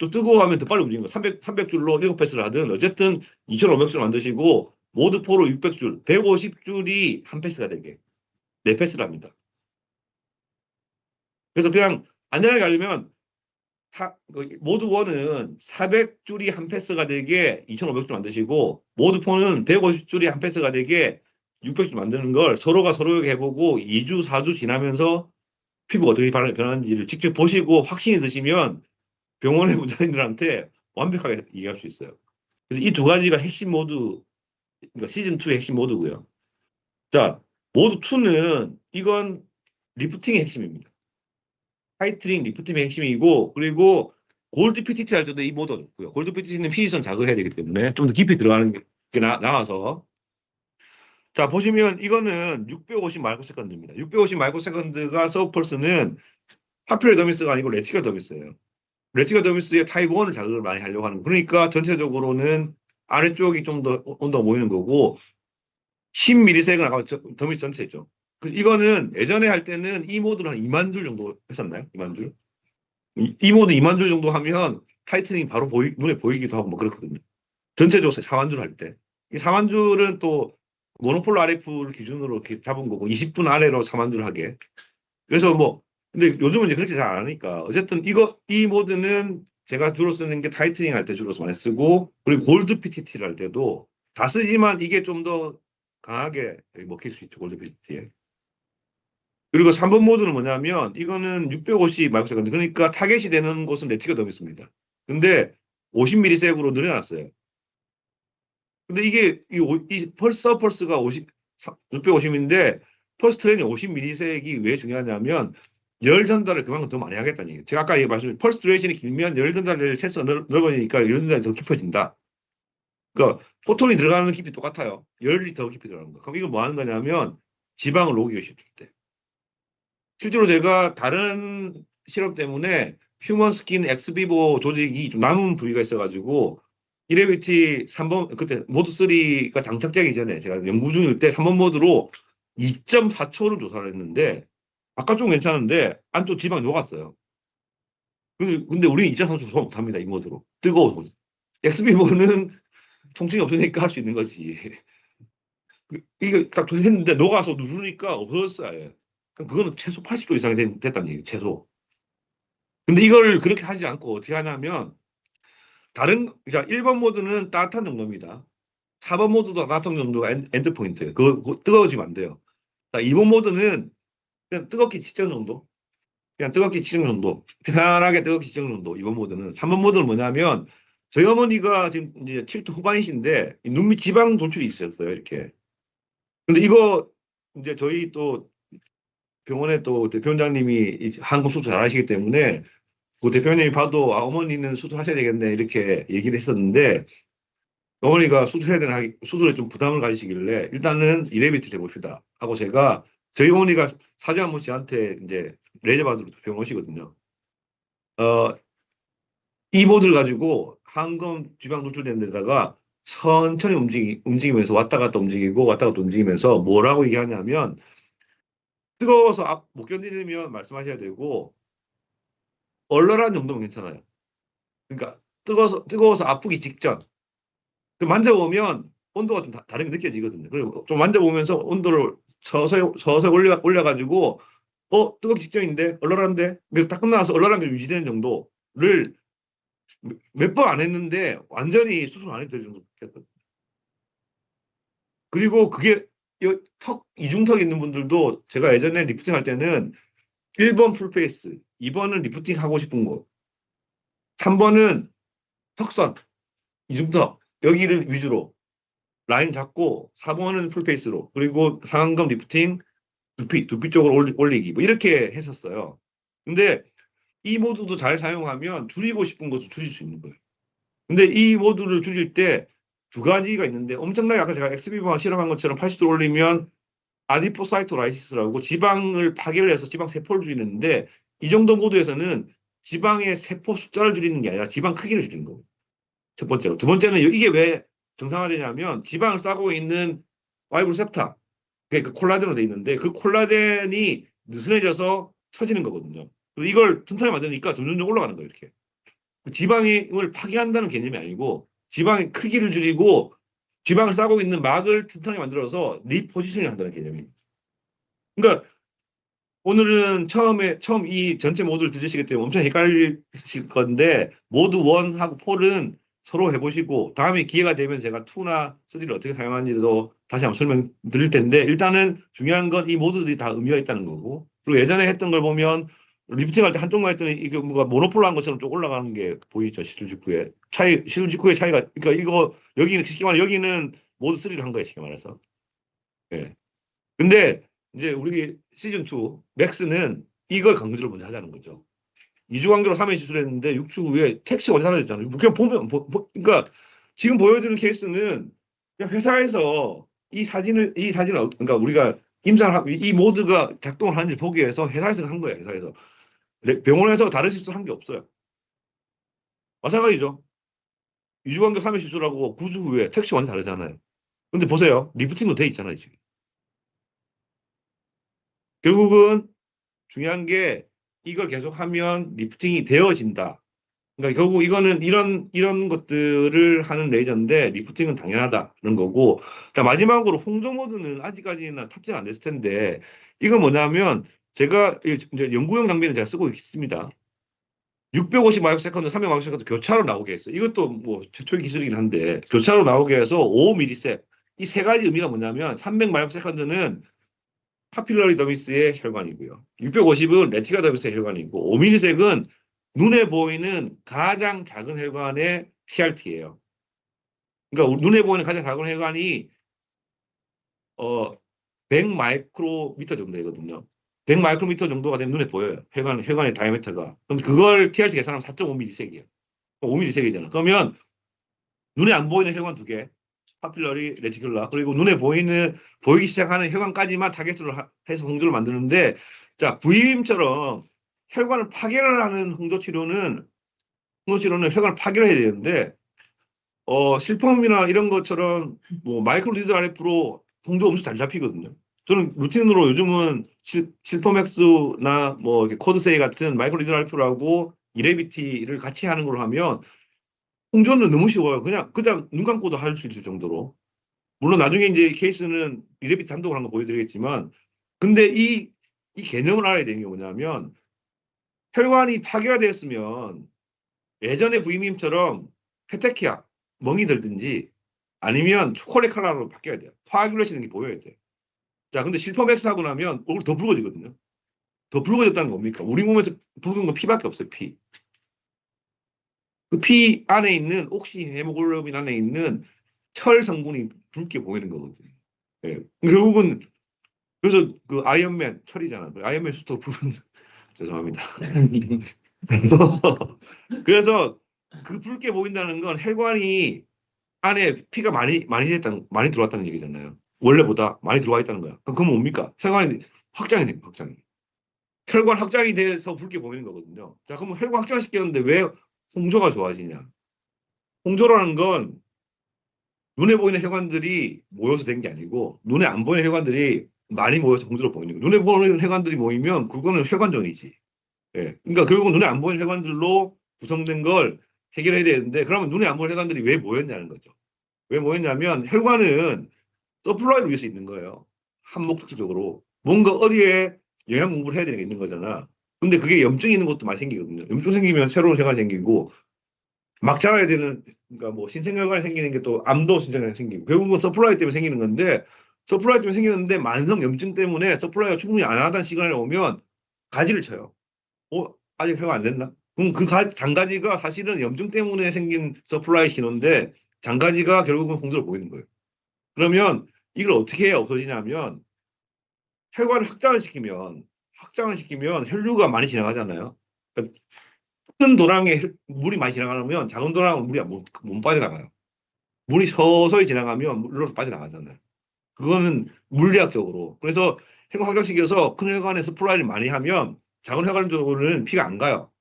또 뜨거워하면 더 빨리 움직이는 거. 300줄로 7패스를 하든 어쨌든 2500줄 만드시고 모드 4로 600줄, 150줄이 한 패스가 되게 4패스를 합니다. 그래서 그냥 안전하게 가려면 모드 1은 400줄이 한 패스가 되게 2500줄 만드시고 모드 4는 150줄이 한 패스가 되게 600줄 만드는 걸 서로가 서로에게 해보고 2주, 4주 지나면서 피부가 어떻게 변하는지를 직접 보시고 확신이 드시면 병원의 원장님들한테 완벽하게 이해할 수 있어요. 그래서 이 두 가지가 핵심 모드, 그러니까 시즌2의 핵심 모드고요. 자, 모드 2는 이건 리프팅의 핵심입니다. 타이트닝 리프팅의 핵심이고, 그리고 골드 PTT 할 때도 이 모드가 좋고요. 골드 PTT는 피지선 자극해야 되기 때문에 좀 더 깊이 들어가는 게 나와서. 자, 보시면 이거는 650 마이크로세컨드입니다. 650 마이크로세컨드가 서브펄스는 파퓰러 더미스가 아니고 레티컬 더미스예요. 레티컬 더미스의 타입 1을 자극을 많이 하려고 하는 거. 그러니까 전체적으로는 아래쪽이 좀 더 온도가 모이는 거고 10ms는 아까 더미스 전체죠. 이거는 예전에 할 때는 이 모드를 한 2만 줄 정도 했었나요? 2만 줄? 이 모드 2만 줄 정도 하면 타이트닝 바로 눈에 보이기도 하고 뭐 그렇거든요. 전체적으로 4만 줄 할 때. 이 4만 줄은 또 모노폴 RF를 기준으로 이렇게 잡은 거고 20분 아래로 4만 줄 하게. 그래서 뭐 근데 요즘은 이제 그렇게 잘 안 하니까 어쨌든 이 모드는 제가 주로 쓰는 게 타이트닝 할 때 주로 많이 쓰고 그리고 골드 PTT를 할 때도 다 쓰지만 이게 좀 더 강하게 먹힐 수 있죠. 골드 PTT에. 그리고 3번 모드는 뭐냐면 이거는 650 마이크로세컨드 그러니까 타겟이 되는 곳은 레티가 더 있습니다. 근데 50ms으로 늘려놨어요. 근데 이게 이 펄스가 650인데 펄스 트레이닝 50ms이 왜 중요하냐면 열 전달을 그만큼 더 많이 하겠다는 얘기예요. 제가 아까 말씀드린 펄스 듀레이션이 길면 열 전달을 체스가 넓어지니까 열 전달이 더 깊어진다. 그러니까 포톤이 들어가는 깊이 똑같아요. 열이 더 깊이 들어가는 거. 그럼 이거 뭐 하는 거냐면 지방을 녹이기 쉽을 때. 실제로 제가 다른 실험 때문에 휴먼 스킨 엑스비보 조직이 좀 남은 부위가 있어가지고 이레비티 3번 그때 모드 3가 장착되기 전에 제가 연구 중일 때 3번 모드로 2.4초를 조사를 했는데 아까 좀 괜찮은데 안쪽 지방이 녹았어요. 근데 우리는 2.3초 조사 못합니다. 이 모드로. 뜨거워서. 엑스비보는 통증이 없으니까 할 수 있는 거지. 이게 딱 했는데 녹아서 누르니까 없어졌어요. 아예. 그거는 최소 80도 이상이 됐다는 얘기예요. 최소. 근데 이걸 그렇게 하지 않고 어떻게 하냐면 그러니까 1번 모드는 따뜻한 정도입니다. 4번 모드도 따뜻한 정도가 엔드 포인트예요. 그거 뜨거워지면 안 돼요. 자, 2번 모드는 그냥 뜨겁게 직전 정도. 그냥 뜨겁게 직전 정도. 편안하게 뜨겁게 직전 정도. 2번 모드는. 3번 모드는 뭐냐면 저희 어머니가 지금 이제 70대 후반이신데 눈 밑 지방 돌출이 있었어요. 이렇게. 근데 이거 이제 저희 또 병원에 또 대표원장님이 항암 수술 잘 하시기 때문에 그 대표님이 봐도 어머니는 수술하셔야 되겠네 이렇게 얘기를 했었는데 어머니가 수술해야 되나 수술에 좀 부담을 가지시길래 일단은 이레비트를 해봅시다 하고 제가 저희 어머니가 사주 한 번씩 저한테 이제 레이저 받으러 병원 오시거든요. 이 모드를 가지고 항암 지방 노출된 데다가 천천히 움직이면서 왔다 갔다 움직이고 왔다 갔다 움직이면서 뭐라고 얘기하냐면 뜨거워서 못 견디면 말씀하셔야 되고 얼얼한 정도면 괜찮아요. 그러니까 뜨거워서 아프기 직전. 만져보면 온도가 좀 다르게 느껴지거든요. 그리고 좀 만져보면서 온도를 서서히 올려가지고 뜨겁기 직전인데 얼얼한데 그래서 딱 끝나서 얼얼한 게 유지되는 정도를 몇 번 안 했는데 완전히 수술 안 해도 될 정도 됐거든요. 그리고 그게 이중턱 있는 분들도 제가 예전에 리프팅 할 때는 1번 풀페이스, 2번은 리프팅 하고 싶은 곳, 3번은 턱선, 이중턱 여기를 위주로 라인 잡고 4번은 풀페이스로 그리고 상완근 리프팅 두피 쪽으로 올리기 뭐 이렇게 했었어요. 근데 이 모드도 잘 사용하면 줄이고 싶은 것도 줄일 수 있는 거예요. 근데 이 모드를 줄일 때 두 가지가 있는데 엄청나게 아까 제가 엑스비버만 실험한 것처럼 80도 올리면 아디포사이토라이시스라고 지방을 파괴를 해서 지방 세포를 줄이는데 이 정도 모드에서는 지방의 세포 숫자를 줄이는 게 아니라 지방 크기를 줄이는 거예요. 첫 번째로. 두 번째는 이게 왜 정상화되냐면 지방을 싸고 있는 파이브로셉타 그 콜라겐으로 돼 있는데 그 콜라겐이 느슨해져서 처지는 거거든요. 그래서 이걸 튼튼하게 만드니까 점점 올라가는 거예요. 이렇게. 지방을 파괴한다는 개념이 아니고 지방의 크기를 줄이고 지방을 싸고 있는 막을 튼튼하게 만들어서 리포지셔닝 한다는 개념입니다. 그러니까 오늘은 처음 이 전체 모드를 들으시기 때문에 엄청 헷갈리실 건데 모드 1하고 4는 서로 해보시고 다음에 기회가 되면 제가 2나 3를 어떻게 사용하는지도 다시 한번 설명드릴 텐데 일단은 중요한 건 이 모드들이 다 의미가 있다는 거고 그리고 예전에 했던 걸 보면 리프팅 할 때 한쪽만 했더니 이게 뭔가 모노폴로 한 것처럼 좀 올라가는 게 보이죠. 시술 직후에 시술 직후의 차이가 그러니까 이거 여기는 쉽게 말해 여기는 모드 3를 한 거예요. 쉽게 말해서. 예. 근데 이제 우리 시즌 2 맥스는 이걸 강조를 먼저 하자는 거죠. 2주 간격으로 3회 시술했는데 6주 후에 택시가 어디 사라졌잖아요. 그냥 보면 그러니까 지금 보여드리는 케이스는 그냥 회사에서 이 사진을 그러니까 우리가 임상을 하고 이 모드가 작동을 하는지 보기 위해서 회사에서 한 거예요. 회사에서 병원에서 다른 시술 한 게 없어요. 마찬가지죠. 2주 간격 3회 시술하고 9주 후에 택시 완전 다르잖아요. 근데 보세요. 리프팅도 돼 있잖아요. 지금. 결국은 중요한 게 이걸 계속하면 리프팅이 되어진다. 그러니까 결국 이거는 이런 것들을 하는 레이저인데 리프팅은 당연하다는 거고. 자, 마지막으로 홍조 모드는 아직까지는 탑재가 안 됐을 텐데 이건 뭐냐면 제가 이제 연구용 장비는 제가 쓰고 있습니다. 650 마이크로세컨드, 300 마이크로세컨드 교차로 나오게 했어요. 이것도 뭐 최초의 기술이긴 한데 교차로 나오게 해서 5mS 이 세 가지 의미가 뭐냐면 300 마이크로세컨드는 파필러리 더미스의 혈관이고요. 650은 레티가 더미스의 혈관이고 5mS은 눈에 보이는 가장 작은 혈관의 TRT예요. 그러니까 눈에 보이는 가장 작은 혈관이 100 마이크로미터 정도 되거든요. 100 마이크로미터 정도가 되면 눈에 보여요. 혈관의 다이아미터가. 그럼 그걸 TRT 계산하면 4.5ms이에요. 5ms이잖아. 그러면 눈에 안 보이는 혈관 두 개, 파필러리, 레티큘라 그리고 눈에 보이기 시작하는 혈관까지만 타겟으로 해서 홍조를 만드는데 자 V빔처럼 혈관을 파괴를 하는 홍조 치료는 혈관을 파괴를 해야 되는데 실펌이나 이런 것처럼 뭐 마이크로 리드 RF로 홍조 엄청 잘 잡히거든요. 저는 루틴으로 요즘은 실펌엑스나 뭐 코드세이 같은 마이크로 리드 RF라고 이레비티를 같이 하는 걸로 하면 홍조는 너무 쉬워요. 그냥 눈 감고도 할 수 있을 정도로. 물론 나중에 이제 케이스는 이레비티 단독으로 한 거 보여드리겠지만, 근데 이 개념을 알아야 되는 게 뭐냐면, 혈관이 파괴가 되었으면 예전의 부임임처럼 페테키아, 멍이 들든지 아니면 초콜릿 컬러로 바뀌어야 돼요. 코아귤레이션이 보여야 돼요. 자, 근데 실펌엑스 하고 나면 얼굴 더 붉어지거든요. 더 붉어졌다는 겁니까? 우리 몸에서 붉은 건 피밖에 없어요, 피. 그 피 안에 있는 옥시 헤모글로빈 안에 있는 철 성분이 붉게 보이는 거거든요. 예. 결국은 그래서 그 아이언맨 철이잖아. 아이언맨 수도 붉은 죄송합니다. 그래서 그 붉게 보인다는 건 혈관이 안에 피가 많이 들어왔다는 얘기잖아요. 원래보다 많이 들어와 있다는 거야. 그럼 뭡니까? 혈관이 확장이 됩니다. 확장이. 혈관 확장이 돼서 붉게 보이는 거거든요. 자, 그럼 혈관 확장시켰는데 왜 홍조가 좋아지냐? 홍조라는 건 눈에 보이는 혈관들이 모여서 된 게 아니고 눈에 안 보이는 혈관들이 많이 모여서 홍조로 보이는 거예요. 눈에 보이는 혈관들이 모이면 그거는 혈관종이지. 예. 그러니까 결국은 눈에 안 보이는 혈관들로 구성된 걸 해결해야 되는데 그러면 눈에 안 보이는 혈관들이 왜 모였냐는 거죠. 왜 모였냐면 혈관은 서플라이를 위해서 있는 거예요. 한 목적적으로. 뭔가 어디에 영양 공부를 해야 되는 게 있는 거잖아. 근데 그게 염증이 있는 것도 많이 생기거든요. 염증 생기면 새로운 혈관이 생기고 막 자라야 되는 그러니까 뭐 신생혈관이 생기는 게 또 암도 신생혈관이 생기고 결국은 서플라이 때문에 생기는 건데 서플라이 때문에 생기는데 만성 염증 때문에 서플라이가 충분히 안 하던 시간에 오면 가지를 쳐요. 아직 회가 안 됐나? 그럼 그 장가지가 사실은 염증 때문에 생긴 서플라이 신호인데 장가지가 결국은 홍조로 보이는 거예요. 그러면 이걸 어떻게 해야 없어지냐면 혈관을 확장을 시키면 혈류가 많이 지나가잖아요. 그러니까 큰 도랑에 물이 많이 지나가면 작은 도랑은 물이 못 빠져나가요. 물이 서서히 지나가면 물로 빠져나가잖아요. 그거는 물리학적으로. 그래서 혈관 확장시켜서 큰 혈관에 서플라이를 많이 하면 작은 혈관 쪽으로는 피가 안 가요.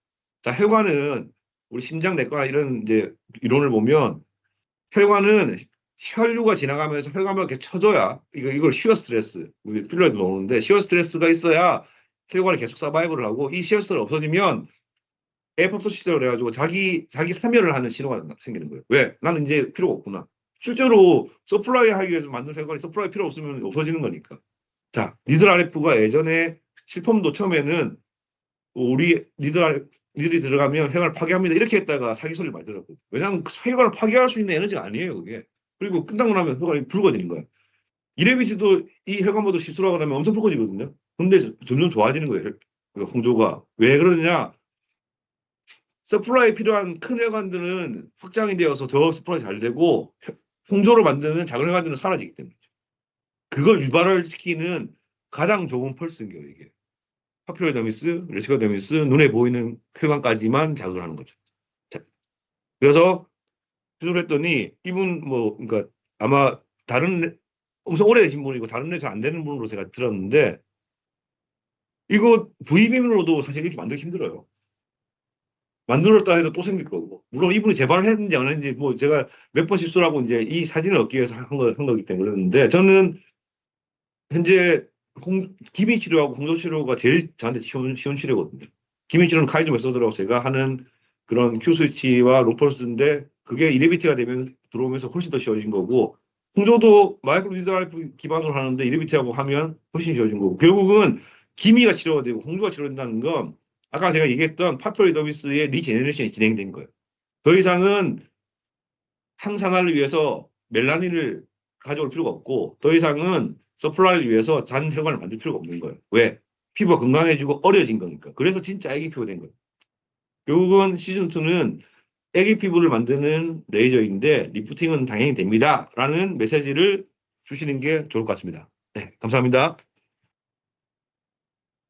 자, 혈관은 우리 심장 내과나 이런 이제 이론을 보면 혈관은 혈류가 지나가면서 혈관을 이렇게 쳐줘야 이걸 시어 스트레스 우리 필러에도 나오는데 시어 스트레스가 있어야 혈관이 계속 서바이벌을 하고 이 시어 스트레스가 없어지면 에포토시스라고 해가지고 자기 사멸을 하는 신호가 생기는 거예요. 왜? 나는 이제 필요가 없구나. 실제로 서플라이 하기 위해서 만든 혈관이 서플라이 필요 없으면 없어지는 거니까. 자, 니들 RF가 예전에 실펌도 처음에는 니들이 들어가면 혈관을 파괴합니다. 이렇게 했다가 사기 소리를 많이 들었거든요. 왜냐하면 혈관을 파괴할 수 있는 에너지가 아니에요, 그게. 그리고 끝나고 나면 혈관이 붉어지는 거예요. 이레비트도 이 혈관 모드 시술하고 나면 엄청 붉어지거든요. 근데 점점 좋아지는 거예요, 홍조가. 왜 그러느냐? 서플라이 필요한 큰 혈관들은 확장이 되어서 더 서플라이 잘 되고 홍조를 만드는 작은 혈관들은 사라지기 때문이죠. 그걸 유발을 시키는 가장 좋은 펄스인게요, 이게. 파피로더미스, 레시코더미스, 눈에 보이는 혈관까지만 자극을 하는 거죠. 자, 그래서 수술했더니 이분 그러니까 아마 엄청 오래되신 분이고 다른 애 잘 안 되는 분으로 제가 들었는데 이거 V빔으로도 사실 이렇게 만들기 힘들어요. 만들었다 해도 또 생길 거고. 물론 이분이 재발을 했는지 안 했는지 제가 몇 번 실수하고 이제 이 사진을 얻기 위해서 한 거기 때문에 그랬는데 저는 현재 기미 치료하고 홍조 치료가 제일 저한테 쉬운 치료거든요. 기미 치료는 카이조 메소드라고 제가 하는 그런 Q 스위치와 로펄스인데 그게 이레비티가 되면 들어오면서 훨씬 더 쉬워진 거고 홍조도 마이크로 니들 RF 기반으로 하는데 이레비티하고 하면 훨씬 쉬워진 거고 결국은 기미가 치료가 되고 홍조가 치료된다는 건 아까 제가 얘기했던 파피로더미스의 리제네레이션이 진행된 거예요. 더 이상은 항산화를 위해서 멜라닌을 가져올 필요가 없고 더 이상은 서플라이를 위해서 잔 혈관을 만들 필요가 없는 거예요. 왜? 피부가 건강해지고 어려진 거니까. 그래서 진짜 애기 피부가 된 거예요. 결국은 시즌2는 애기 피부를 만드는 레이저인데 리프팅은 당연히 됩니다. 라는 메시지를 주시는 게 좋을 것 같습니다. 네, 감사합니다.